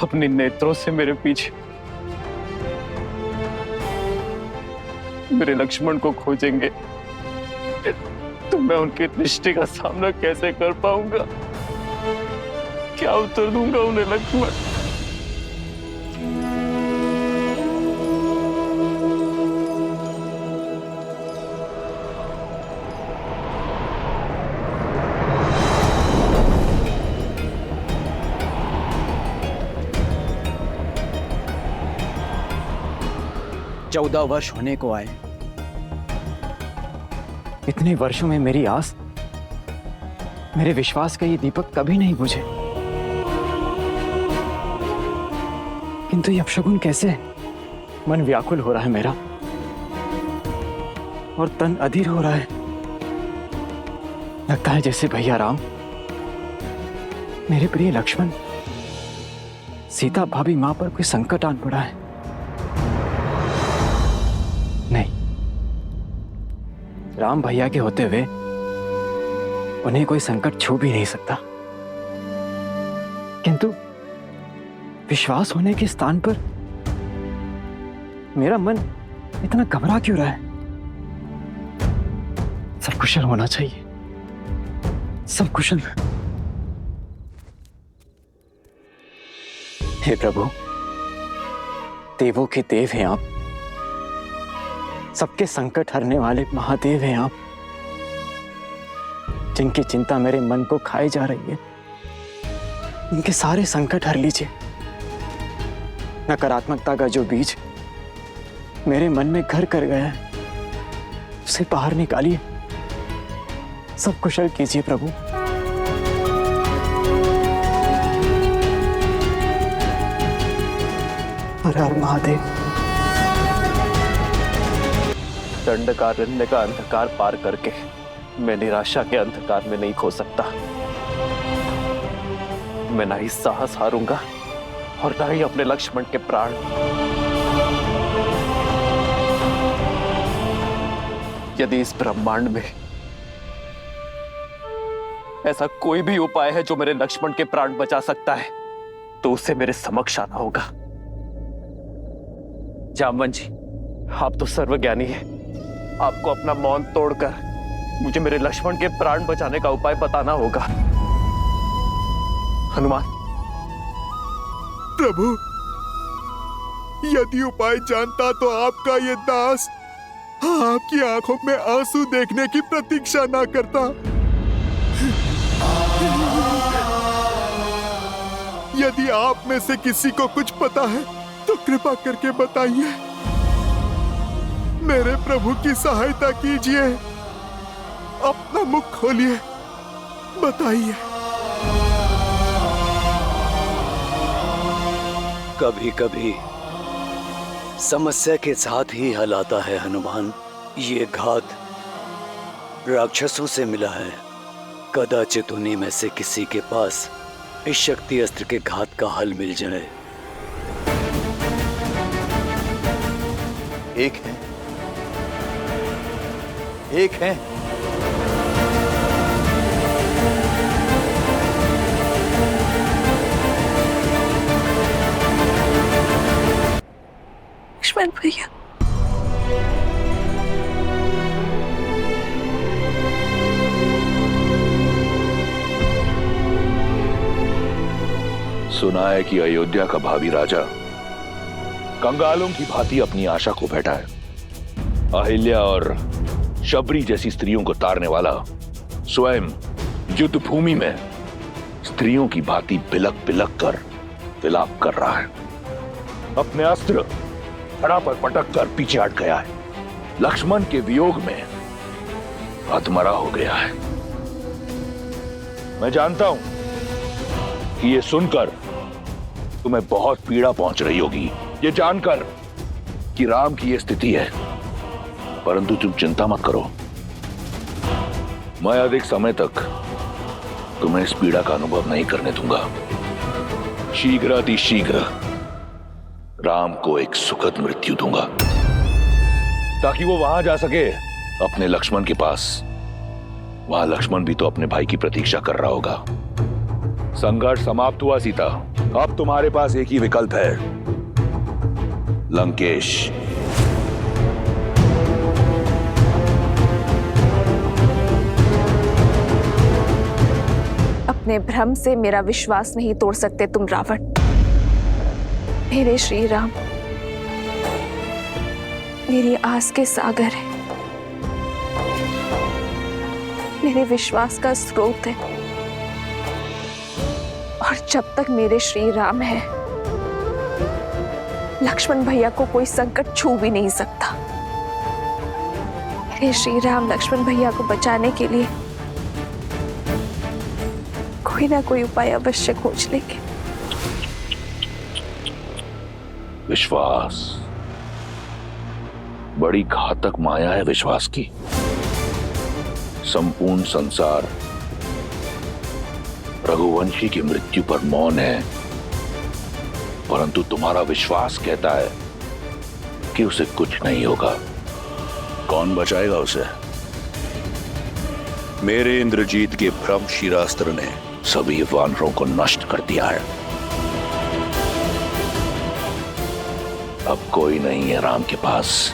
अपने नेत्रों से मेरे पीछे मेरे लक्ष्मण को खोजेंगे तो मैं उनकी दृष्टि का सामना कैसे कर पाऊंगा? क्या उत्तर दूंगा उन्हें लक्ष्मण? चौदह वर्ष होने को आए इतने वर्षों में मेरी आस, मेरे विश्वास का ये दीपक कभी नहीं बुझे, किंतु ये अपशगुन कैसे? मन व्याकुल हो रहा है मेरा और तन अधीर हो रहा है। लगता है जैसे भैया राम, मेरे प्रिय लक्ष्मण, सीता भाभी मां पर कोई संकट आन पड़ा है। नहीं, राम भैया के होते हुए उन्हें कोई संकट छू भी नहीं सकता, किंतु विश्वास होने के स्थान पर मेरा मन इतना घबरा क्यों रहा है? सब कुशल होना चाहिए, सब कुशल। हे प्रभु, देवों के देव हैं आप, सबके संकट हरने वाले महादेव हैं आप, जिनकी चिंता मेरे मन को खाए जा रही है। इनके सारे संकट हर लीजिए। नकारात्मकता का जो बीज मेरे मन में घर कर गया है, उसे बाहर निकालिए, सब कुशल कीजिए प्रभु। हर हर महादेव। दंडकारण्य का अंधकार पार करके मैं निराशा के अंधकार में नहीं खो सकता। मैं ना ही साहस हारूंगा और ना ही अपने लक्ष्मण के प्राण। यदि इस ब्रह्मांड में ऐसा कोई भी उपाय है जो मेरे लक्ष्मण के प्राण बचा सकता है, तो उसे मेरे समक्ष आना होगा। जामवन जी, आप तो सर्वज्ञानी हैं। आपको अपना मौन तोड़कर मुझे मेरे लक्ष्मण के प्राण बचाने का उपाय बताना होगा। हनुमान। प्रभु, यदि उपाय जानता तो आपका ये दास आपकी आंखों में आंसू देखने की प्रतीक्षा ना करता। यदि आप में से किसी को कुछ पता है तो कृपा करके बताइए। मेरे प्रभु की सहायता कीजिए, अपना मुख खोलिए, बताइए। कभी कभी समस्या के साथ ही हल आता है हनुमान। ये घात राक्षसों से मिला है। कदाचित उन्हीं में से किसी के पास इस शक्ति अस्त्र के घात का हल मिल जाए। एक है लक्ष्मण भैया, सुना है कि अयोध्या का भावी राजा कंगालों की भांति अपनी आशा को बैठा है। अहिल्या और शबरी जैसी स्त्रियों को तारने वाला स्वयं युद्ध भूमि में स्त्रियों की भांति बिलक बिलक कर विलाप कर रहा है। अपने अस्त्र धड़ा पर पटक कर पीछे हट गया है। लक्ष्मण के वियोग में अधमरा हो गया है। मैं जानता हूं कि ये सुनकर तुम्हें बहुत पीड़ा पहुंच रही होगी, ये जानकर कि राम की ये स्थिति है, परंतु तुम चिंता मत करो। मैं अधिक समय तक तुम्हें इस पीड़ा का अनुभव नहीं करने दूंगा। शीघ्र अति शीघ्र राम को एक सुखद मृत्यु दूंगा, ताकि वो वहां जा सके अपने लक्ष्मण के पास। वहां लक्ष्मण भी तो अपने भाई की प्रतीक्षा कर रहा होगा। संघर्ष समाप्त हुआ सीता, अब तुम्हारे पास एक ही विकल्प है, लंकेश। अपने भ्रम से मेरा विश्वास नहीं तोड़ सकते तुम रावण। मेरे श्री राम मेरी आस के सागर है, मेरे विश्वास का स्रोत है, और जब तक मेरे श्री राम है, लक्ष्मण भैया को कोई संकट छू भी नहीं सकता। कहीं श्री राम लक्ष्मण भैया को बचाने के लिए कोई ना कोई उपाय अवश्य खोज लेंगे। विश्वास बड़ी घातक माया है विश्वास की। संपूर्ण संसार रघुवंशी की मृत्यु पर मौन है, परंतु तुम्हारा विश्वास कहता है कि उसे कुछ नहीं होगा। कौन बचाएगा उसे? मेरे इंद्रजीत के भ्रम शिरास्त्र ने सभी वानरों को नष्ट कर दिया है। अब कोई नहीं है राम के पास।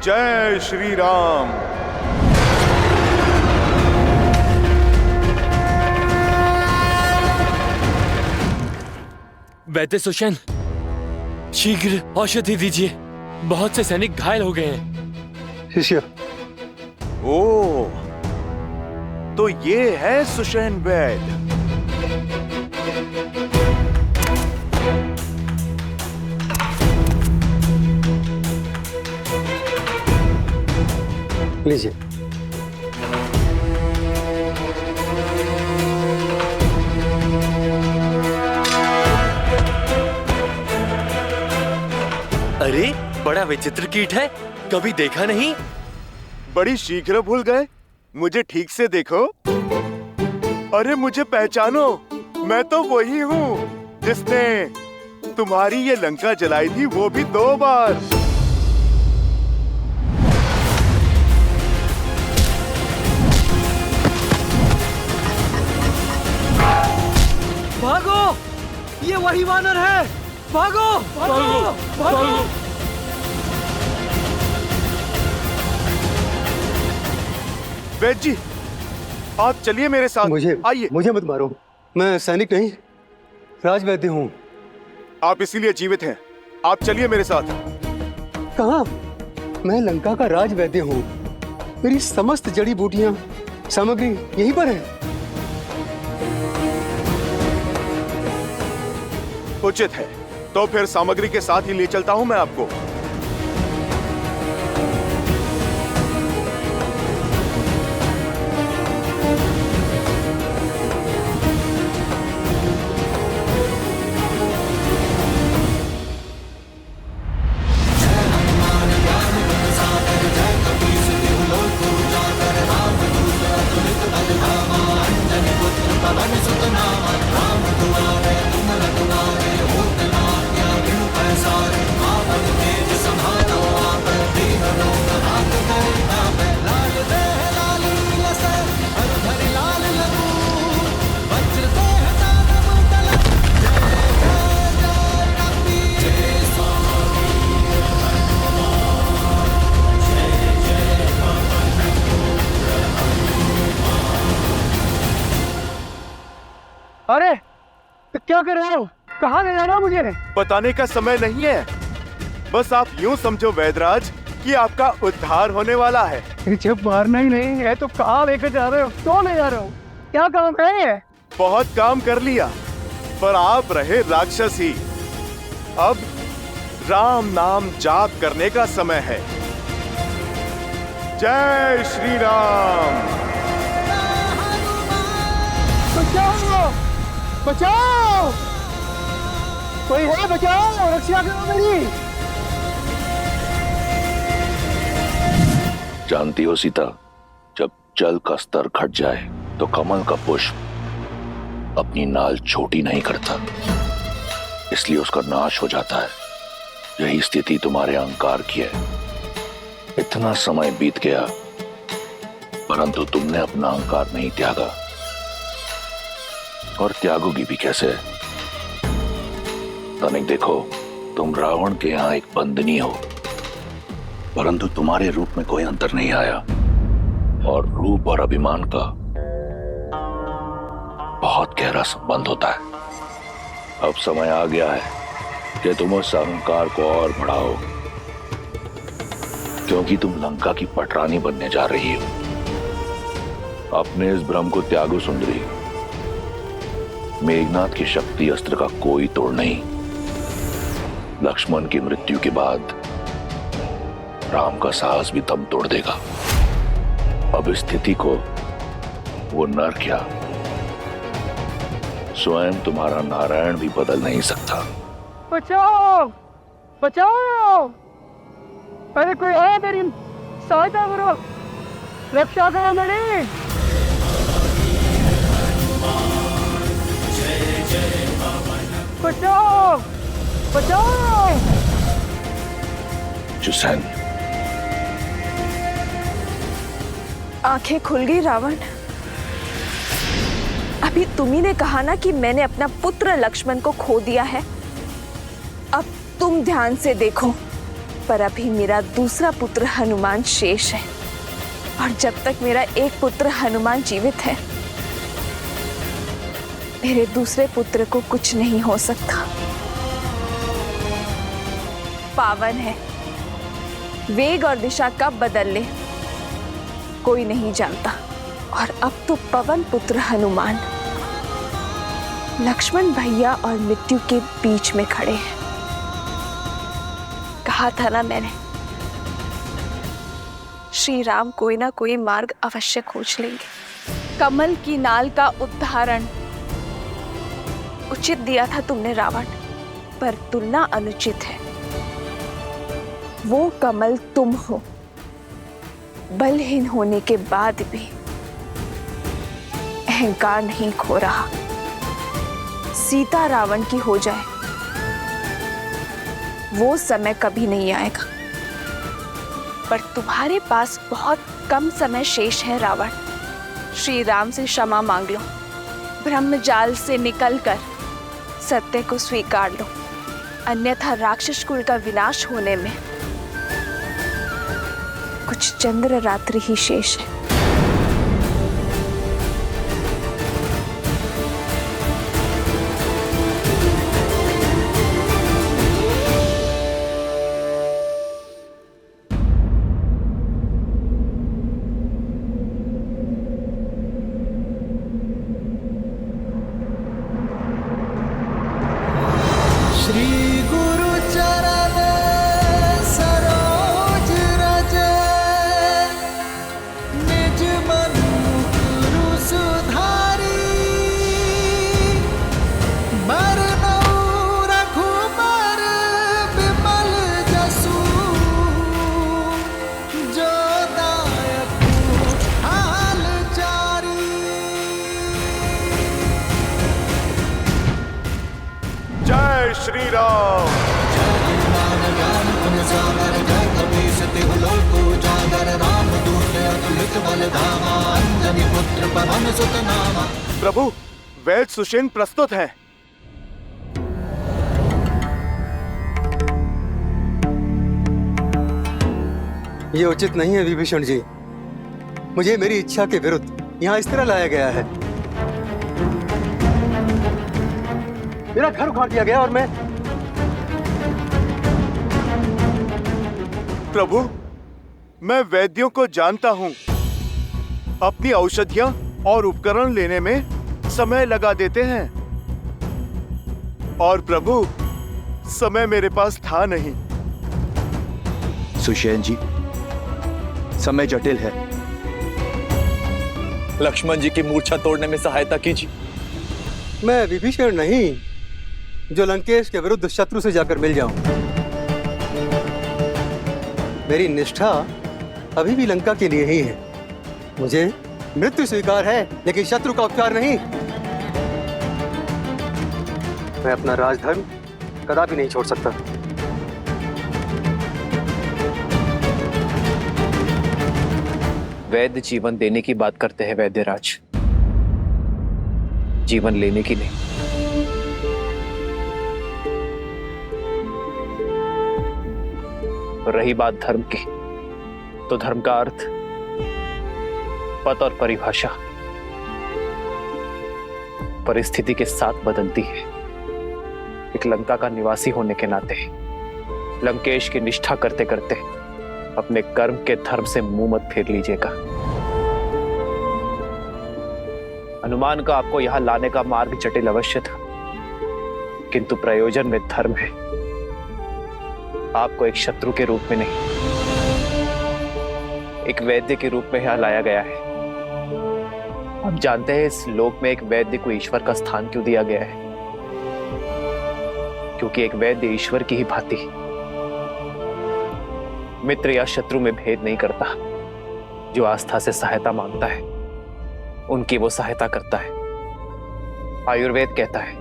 जय श्री राम। वैद्य सुषेण, शीघ्र औषधि दीजिए, बहुत से सैनिक घायल हो गए हैं। शिष्य। ओ, तो ये है सुषेण वैद्य। लीजिए। अरे, बड़ा विचित्र कीट है, कभी देखा नहीं। बड़ी शीघ्र भूल गए। मुझे ठीक से देखो। अरे मुझे पहचानो, मैं तो वही हूँ जिसने तुम्हारी ये लंका जलाई थी, वो भी 2 बार। भागो, ये वही वानर है। भागो, भागो, भागो। वैद्य जी, आप चलिए मेरे साथ। आइए। मुझे मत मारो, मैं सैनिक नहीं, राजवैद्य हूँ। आप इसीलिए जीवित हैं। आप चलिए मेरे साथ। कहाँ? मैं लंका का राजवैद्य हूँ। मेरी समस्त जड़ी बूटियाँ, सामग्री यहीं पर है। उचित है, तो फिर सामग्री के साथ ही ले चलता हूँ मैं आपको। अरे, तो क्या कर रहे हो? कहाँ ले जा रहे हो मुझे? बताने का समय नहीं है। बस आप यूं समझो वैद्यराज कि आपका उद्धार होने वाला है। जब मारना ही नहीं है तो कहाँ लेकर जा रहे हो? क्यों ले जा रहे हो? क्या काम है? बहुत काम कर लिया, पर आप रहे राक्षस ही। अब राम नाम जाप करने का समय है। जय श्री राम। बचाओ, बचाओ, कोई है? बचाओ, रक्षा करो मेरी। जानती हो सीता, जब जल का स्तर घट जाए तो कमल का पुष्प अपनी नाल छोटी नहीं करता, इसलिए उसका नाश हो जाता है। यही स्थिति तुम्हारे अहंकार की है। इतना समय बीत गया, परंतु तुमने अपना अहंकार नहीं त्यागा, और त्यागोगी भी कैसे? तनिक देखो, तुम रावण के यहाँ एक बंदनी हो, परंतु तुम्हारे रूप में कोई अंतर नहीं आया, और रूप और अभिमान का बहुत गहरा संबंध होता है। अब समय आ गया है कि तुम उस अहंकार को और बढ़ाओ, क्योंकि तुम लंका की पटरानी बनने जा रही हो। अपने इस भ्रम को त्यागो सुंदरी। मेघनाथ की शक्ति अस्त्र का कोई तोड़ नहीं। लक्ष्मण की मृत्यु के बाद राम का साहस भी दम तोड़ देगा। अब इस स्थिति को वो नर क्या, स्वयं तुम्हारा नारायण भी बदल नहीं सकता। बचाओ बचाओ, अरे कोई है मेरी सहायता करो, रक्षा करो मेरी। बचाओ बचाओ। जुसेन, आंखें खुल गई रावण। अभी तुम्ही ने कहा ना कि मैंने अपना पुत्र लक्ष्मण को खो दिया है। अब तुम ध्यान से देखो, पर अभी मेरा दूसरा पुत्र हनुमान शेष है, और जब तक मेरा एक पुत्र हनुमान जीवित है, मेरे दूसरे पुत्र को कुछ नहीं हो सकता। पावन है, वेग और दिशा कब बदल ले कोई नहीं जानता। और अब तो पवन पुत्र हनुमान लक्ष्मण भैया और मृत्यु के बीच में खड़े हैं। कहा था ना मैंने, श्री राम कोई ना कोई मार्ग अवश्य खोज लेंगे। कमल की नाल का उदाहरण उचित दिया था तुमने रावण, पर तुलना अनुचित है। वो कमल तुम हो, बलहीन होने के बाद भी अहंकार नहीं खो रहा। सीता रावण की हो जाए, वो समय कभी नहीं आएगा, पर तुम्हारे पास बहुत कम समय शेष है रावण। श्री राम से क्षमा मांग लो, ब्रह्मजाल से निकलकर सत्य को स्वीकार लो, अन्यथा राक्षस कुल का विनाश होने में कुछ चंद्र रात्रि ही शेष है। श्री राम। प्रभु, वैद्य सुषेण प्रस्तुत है। ये उचित नहीं है विभीषण जी। मुझे मेरी इच्छा के विरुद्ध यहाँ इस तरह लाया गया है। मेरा घर उखाड़ दिया गया और मैं। प्रभु, मैं वैद्यों को जानता हूँ। अपनी औषधियां और उपकरण लेने में समय लगा देते हैं, और प्रभु समय मेरे पास था नहीं। सुषेण जी, समय जटिल है। लक्ष्मण जी की मूर्छा तोड़ने में सहायता कीजिए। मैं विभीषण नहीं जो लंकेश के विरुद्ध शत्रु से जाकर मिल जाऊं। मेरी निष्ठा अभी भी लंका के लिए ही है। मुझे मृत्यु स्वीकार है, लेकिन शत्रु का उपचार नहीं। मैं अपना राजधर्म कदापि नहीं छोड़ सकता। वैद्य जीवन देने की बात करते हैं वैद्यराज, जीवन लेने की नहीं। रही बात धर्म की, तो धर्म का अर्थ, पद और परिभाषा परिस्थिति के साथ बदलती है। एक लंका का निवासी होने के नाते लंकेश की निष्ठा करते करते अपने कर्म के धर्म से मुंह मत फेर लीजिएगा। हनुमान का आपको यहां लाने का मार्ग जटिल अवश्य था, किंतु प्रयोजन में धर्म है। आपको एक शत्रु के रूप में नहीं, एक वैद्य के रूप में यहां लाया गया है। आप जानते हैं इस लोक में एक वैद्य को ईश्वर का स्थान क्यों दिया गया है? क्योंकि एक वैद्य ईश्वर की ही भांति मित्र या शत्रु में भेद नहीं करता। जो आस्था से सहायता मांगता है उनकी वो सहायता करता है। आयुर्वेद कहता है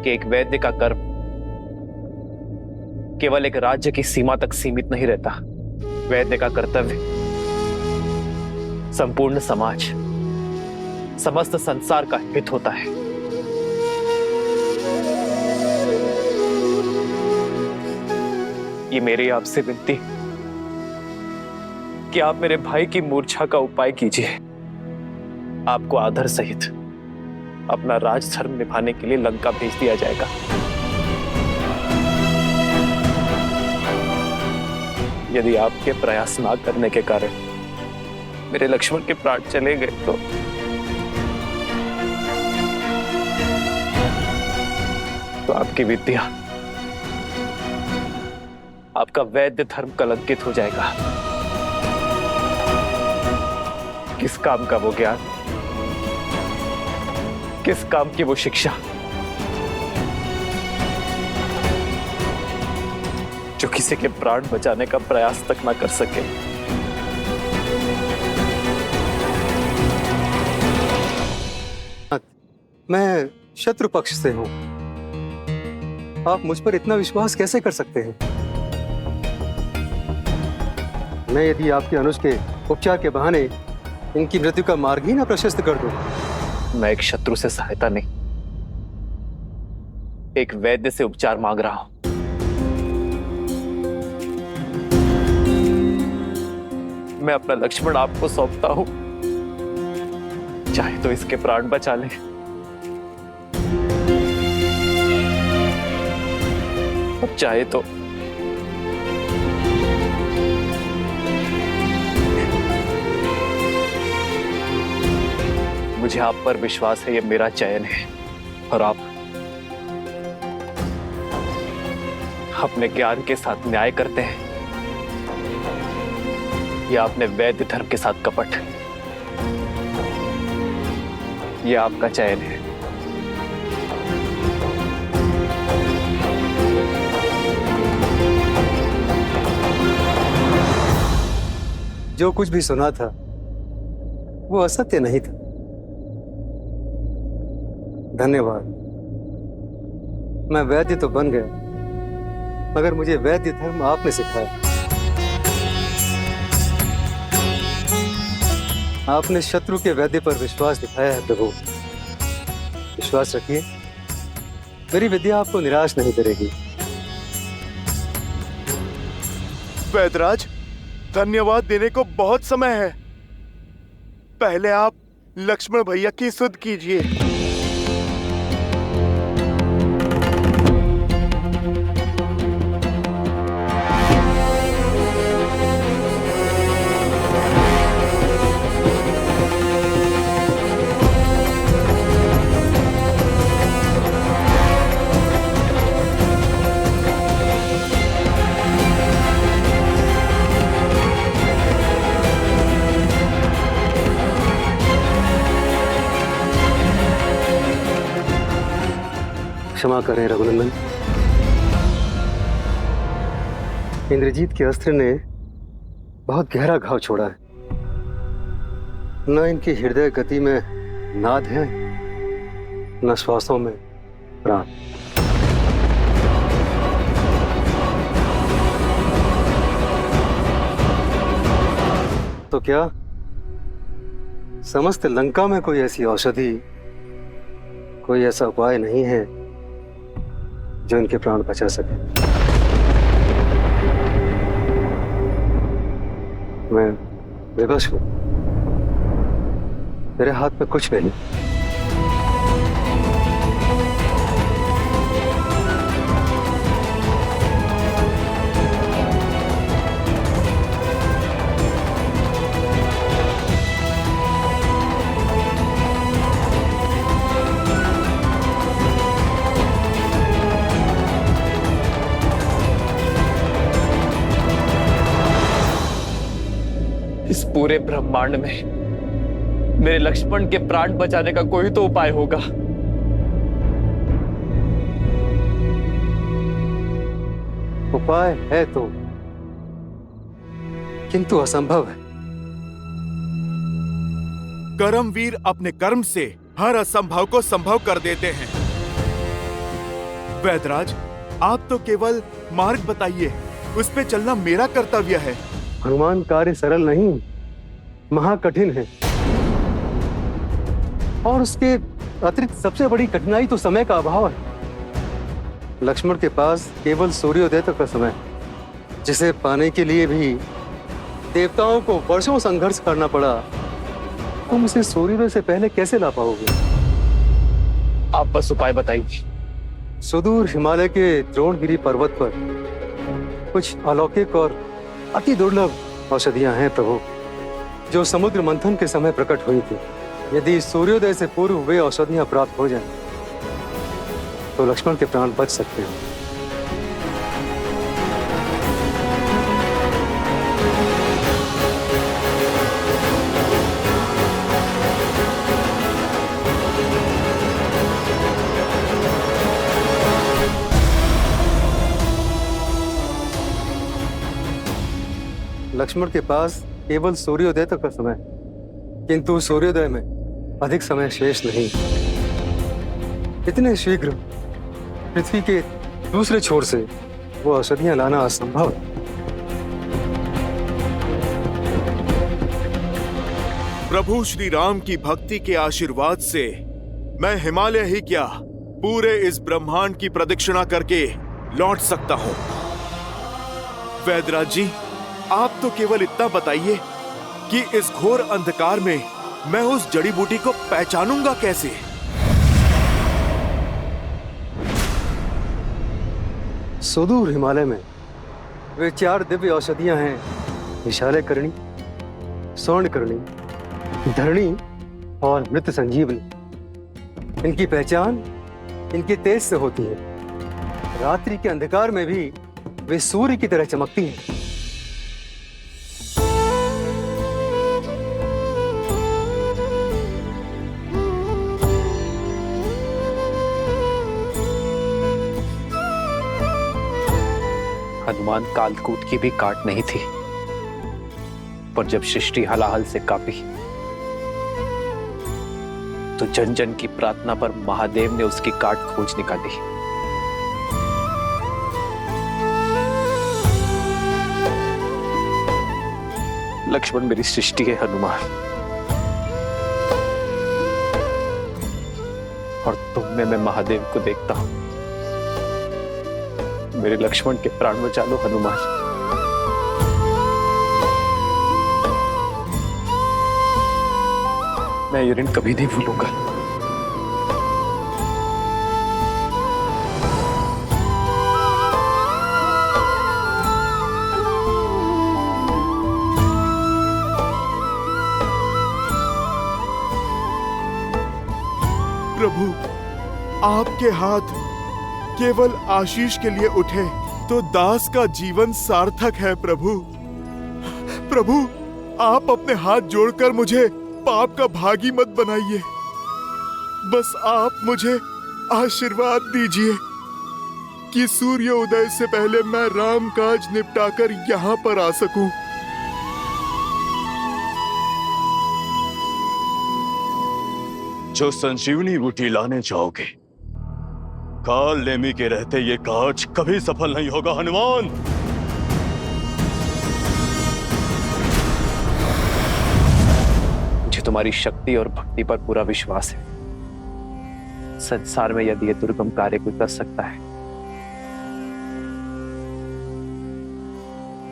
कि एक वैद्य का कर्म केवल एक राज्य की सीमा तक सीमित नहीं रहता। वैद्य का कर्तव्य संपूर्ण समाज, समस्त संसार का हित होता है। ये मेरी आपसे विनती कि आप मेरे भाई की मूर्छा का उपाय कीजिए। आपको आदर सहित अपना राजधर्म निभाने के लिए लंका भेज दिया जाएगा। यदि आपके प्रयास ना करने के कारण मेरे लक्ष्मण के प्राण चले गए तो आपकी विद्या, आपका वैद्य धर्म कलंकित हो जाएगा। किस काम का वो ज्ञान, किस काम की वो शिक्षा जो किसी के प्राण बचाने का प्रयास तक ना कर सके। मैं शत्रु पक्ष से हूं, आप मुझ पर इतना विश्वास कैसे कर सकते हैं? मैं यदि आपके अनुज के उपचार के बहाने इनकी मृत्यु का मार्ग ही ना प्रशस्त कर दूं। मैं एक शत्रु से सहायता नहीं, एक वैद्य से उपचार मांग रहा हूं। मैं अपना लक्ष्मण आपको सौंपता हूं, चाहे तो इसके प्राण बचा ले, और चाहे तो मुझे आप पर विश्वास है, ये मेरा चयन है, और आप अपने ज्ञान के साथ न्याय करते हैं या अपने वैद्य धर्म के साथ कपट। ये आपका चयन है। जो कुछ भी सुना था वो असत्य नहीं था। धन्यवाद। मैं वैद्य तो बन गया, मगर मुझे वैद्य धर्म आपने सिखाया। आपने शत्रु के वैद्य पर विश्वास दिखाया है प्रभु। विश्वास रखिए, मेरी विद्या आपको निराश नहीं करेगी। वैदराज, धन्यवाद देने को बहुत समय है। पहले आप लक्ष्मण भैया की सुध कीजिए। क्षमा करें रघुनंदन, इंद्रजीत के अस्त्र ने बहुत गहरा घाव छोड़ा है। न इनकी हृदय गति में नाद है, न श्वासों में प्राण। तो क्या समस्त लंका में कोई ऐसी औषधि, कोई ऐसा उपाय नहीं है जो इनके प्राण बचा सके? मैं विवश हूं, मेरे हाथ में कुछ नहीं। इस पूरे ब्रह्मांड में मेरे लक्ष्मण के प्राण बचाने का कोई तो उपाय होगा। उपाय है तो, किंतु असंभव है। कर्मवीर अपने कर्म से हर असंभव को संभव कर देते हैं। वैदराज, आप तो केवल मार्ग बताइए, उस पे चलना मेरा कर्तव्य है। हनुमान, कार्य सरल नहीं, महाकठिन है। और उसके अतिरिक्त सबसे बड़ी कठिनाई तो समय का अभाव है। लक्ष्मण के पास केवल सूर्योदय तक का समय, जिसे पाने के लिए भी देवताओं को वर्षों संघर्ष करना पड़ा। तुम उसे सूर्योदय से पहले कैसे ला पाओगे? आप बस उपाय बताइए। सुदूर हिमालय के द्रोणगिरी पर्वत पर कुछ अलौकिक और अति दुर्लभ औषधियां हैं प्रभु, जो समुद्र मंथन के समय प्रकट हुई थी। यदि सूर्योदय से पूर्व वे औषधियां प्राप्त हो जाएं, तो लक्ष्मण के प्राण बच सकते हैं। लक्ष्मण के पास केवल सूर्योदय तक का समय, किंतु सूर्योदय में अधिक समय शेष नहीं। इतने शीघ्र पृथ्वी के दूसरे छोर से वो औषधियां लाना असंभव है। प्रभु श्री राम की भक्ति के आशीर्वाद से मैं हिमालय ही क्या, पूरे इस ब्रह्मांड की प्रदक्षिणा करके लौट सकता हूँ। वैदराज जी, आप तो केवल इतना बताइए कि इस घोर अंधकार में मैं उस जड़ी बूटी को पहचानूंगा कैसे? सुदूर हिमालय में वे 4 दिव्य औषधियां हैं, विशालय करणी, स्वर्ण करणी, धरणी और मृत संजीवनी। इनकी पहचान इनके तेज से होती है। रात्रि के अंधकार में भी वे सूर्य की तरह चमकती हैं। हनुमान कालकूट की भी काट नहीं थी, पर जब सृष्टि हलाहल से कांपी, तो जन जन की प्रार्थना पर महादेव ने उसकी काट खोज निकाली। लक्ष्मण मेरी सृष्टि है हनुमान, और तुम में मैं महादेव को देखता हूं। मेरे लक्ष्मण के प्राण बचा लो हनुमान। मैं ये ऋण कभी नहीं भूलूंगा। प्रभु, आपके हाथ केवल आशीष के लिए उठे तो दास का जीवन सार्थक है। प्रभु, प्रभु, आप अपने हाथ जोड़कर मुझे पाप का भागी मत बनाइए। बस आप मुझे आशीर्वाद दीजिए कि सूर्योदय से पहले मैं राम काज निपटाकर यहाँ पर आ सकूं। जो संजीवनी बूटी लाने जाओगे, काल नेमी के रहते ये काज कभी सफल नहीं होगा हनुमान। मुझे तुम्हारी शक्ति और भक्ति पर पूरा विश्वास है। संसार में यदि ये दुर्गम कार्य कोई कर सकता है,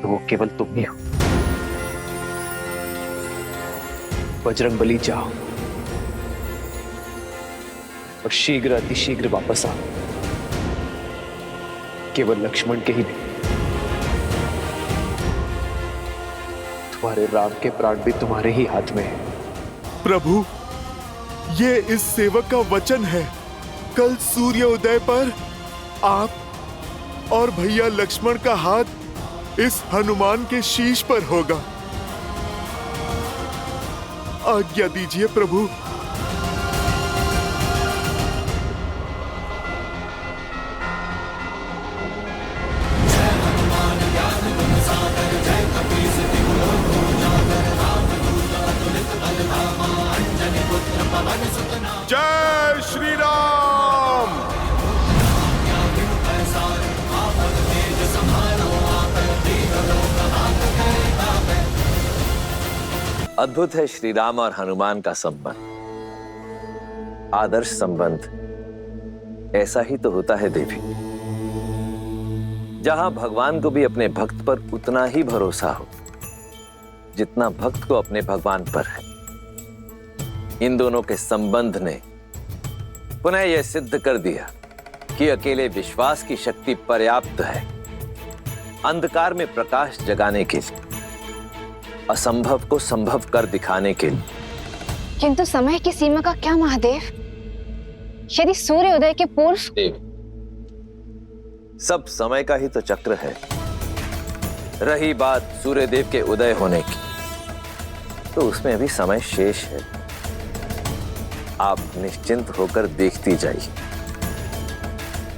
तो वो केवल तुम ही हो। बजरंगबली, जाओ और शीघ्र अतिशीघ्र वापस आओ। केवल लक्ष्मण के ही नहीं, तुम्हारे राम के प्राण भी तुम्हारे ही हाथ में है। प्रभु, ये इस सेवक का वचन है। कल सूर्योदय पर आप और भैया लक्ष्मण का हाथ इस हनुमान के शीश पर होगा। आज्ञा दीजिए प्रभु। जय श्री राम। अद्भुत है श्री राम और हनुमान का संबंध, आदर्श संबंध। ऐसा ही तो होता है देवी, जहां भगवान को भी अपने भक्त पर उतना ही भरोसा हो जितना भक्त को अपने भगवान पर है। इन दोनों के संबंध ने पुनः यह सिद्ध कर दिया कि अकेले विश्वास की शक्ति पर्याप्त है अंधकार में प्रकाश जगाने के लिए, असंभव को संभव कर दिखाने के लिए। किंतु समय की सीमा का क्या महादेव? यदि सूर्य उदय के पूर्व। सब समय का ही तो चक्र है। रही बात सूर्यदेव के उदय होने की, तो उसमें अभी समय शेष है। आप निश्चिंत होकर देखती जाइए।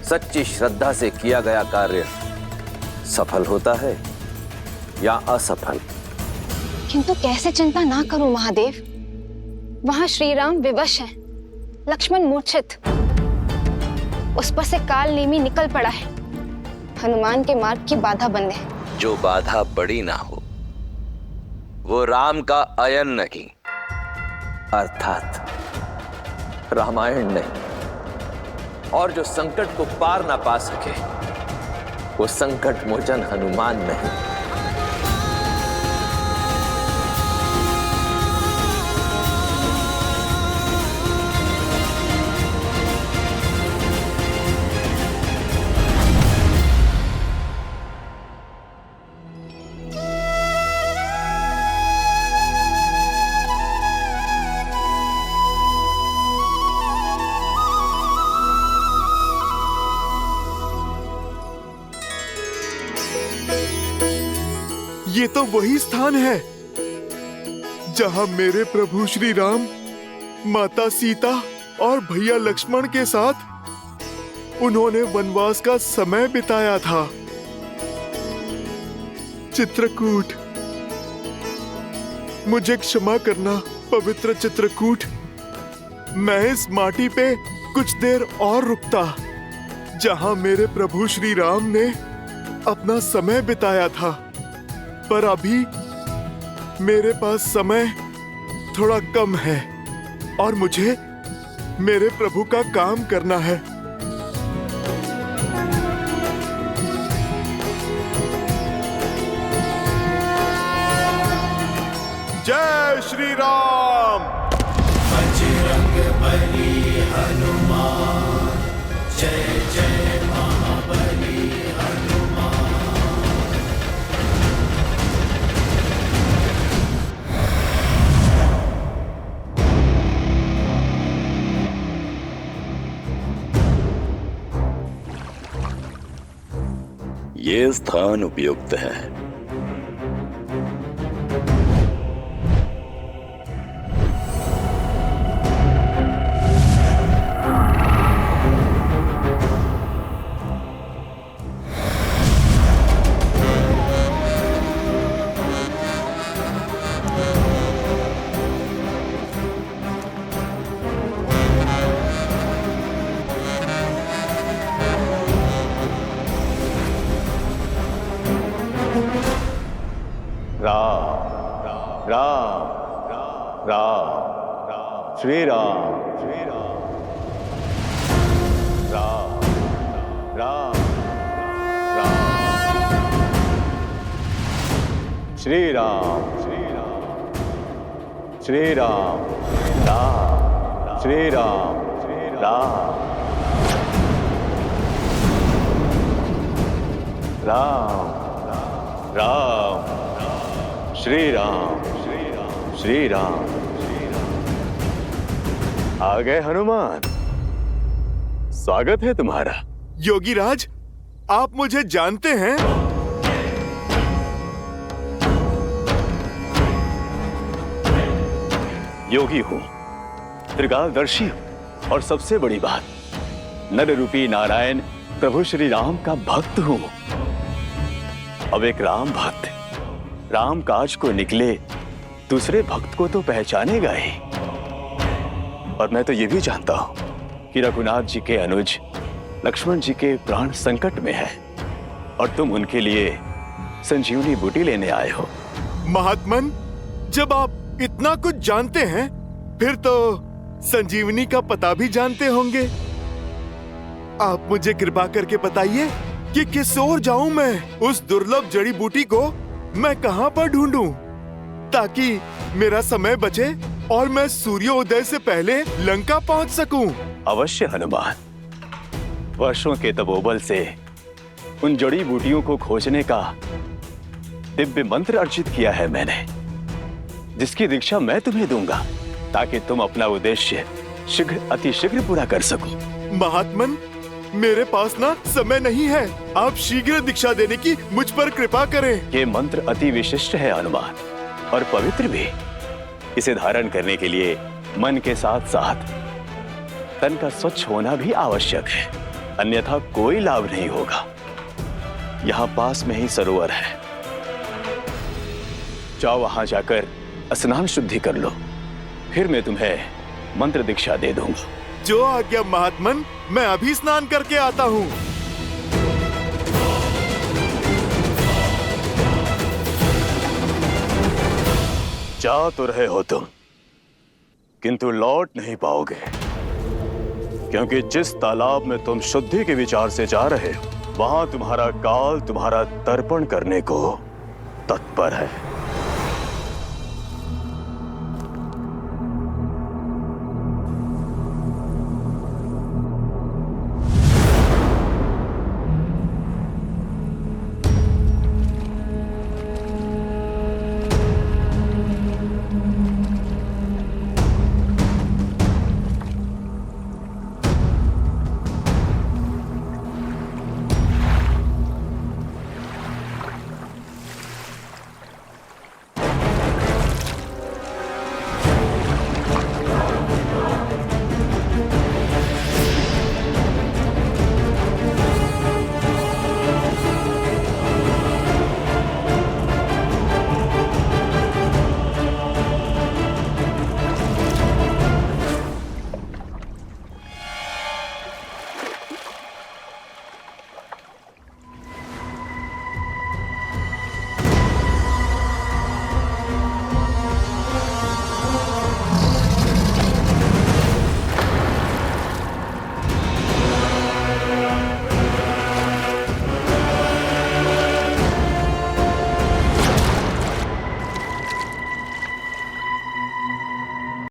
सच्ची श्रद्धा से किया गया कार्य सफल होता है या असफल। किंतु कैसे चिंता ना करूं महादेव? वहां श्री राम विवश हैं, लक्ष्मण मूर्छित, उस पर से काल नेमी निकल पड़ा है, हनुमान के मार्ग की बाधा बंद है। जो बाधा बड़ी ना हो वो राम का अयन नहीं, अर्थात रामायण नहीं। और जो संकट को पार ना पा सके वो संकट मोचन हनुमान नहीं। ये तो वही स्थान है जहां मेरे प्रभु श्री राम माता सीता और भैया लक्ष्मण के साथ उन्होंने वनवास का समय बिताया था। चित्रकूट, मुझे क्षमा करना पवित्र चित्रकूट। मैं इस माटी पे कुछ देर और रुकता जहां मेरे प्रभु श्री राम ने अपना समय बिताया था, पर अभी मेरे पास समय थोड़ा कम है और मुझे मेरे प्रभु का काम करना है। जय श्री राम। बजरंग बली हनुमान, जय जय महाबली हनुमान। ये स्थान उपयुक्त है। श्री राम, श्री राम, राम, राम, राम, श्री राम, श्री राम, श्री राम, राम, श्री राम, राम, राम, राम, श्री राम, श्री राम। आ गए हनुमान, स्वागत है तुम्हारा। योगीराज, आप मुझे जानते हैं? योगी हूँ, त्रिकालदर्शी हूँ, और सबसे बड़ी बात, नर रूपी नारायण प्रभु श्री राम का भक्त हूँ। अब एक राम भक्त राम काज को निकले दूसरे भक्त को तो पहचानेगा ही। और मैं तो ये भी जानता हूँ कि रघुनाथ जी के अनुज लक्ष्मण जी के प्राण संकट में है और तुम उनके लिए संजीवनी बूटी लेने आए हो। महात्मन, जब आप इतना कुछ जानते हैं फिर तो संजीवनी का पता भी जानते होंगे। आप मुझे कृपा करके बताइए कि किस ओर जाऊं मैं? उस दुर्लभ जड़ी बूटी को मैं कहां पर ढूंढूं ताकि मेरा समय बचे और मैं सूर्योदय से पहले लंका पहुंच सकूं? अवश्य हनुमान, वर्षों के तपोबल से उन जड़ी बूटियों को खोजने का दिव्य मंत्र अर्जित किया है मैंने, जिसकी दीक्षा मैं तुम्हें दूंगा ताकि तुम अपना उद्देश्य शीघ्र अति शीघ्र पूरा कर सको। महात्मन, मेरे पास ना समय नहीं है, आप शीघ्र दीक्षा देने की मुझ पर कृपा करें। ये मंत्र अति विशिष्ट है हनुमान, और पवित्र भी। इसे धारण करने के लिए मन के साथ साथ तन का स्वच्छ होना भी आवश्यक है, अन्यथा कोई लाभ नहीं होगा। यहाँ पास में ही सरोवर है, जाओ वहां जाकर स्नान शुद्धि कर लो, फिर मैं तुम्हें मंत्र दीक्षा दे दूंगा। जो आज्ञा महात्मन, मैं अभी स्नान करके आता हूँ। जा तो रहे हो तुम, किंतु लौट नहीं पाओगे, क्योंकि जिस तालाब में तुम शुद्धि के विचार से जा रहे हो वहां तुम्हारा काल तुम्हारा तर्पण करने को तत्पर है।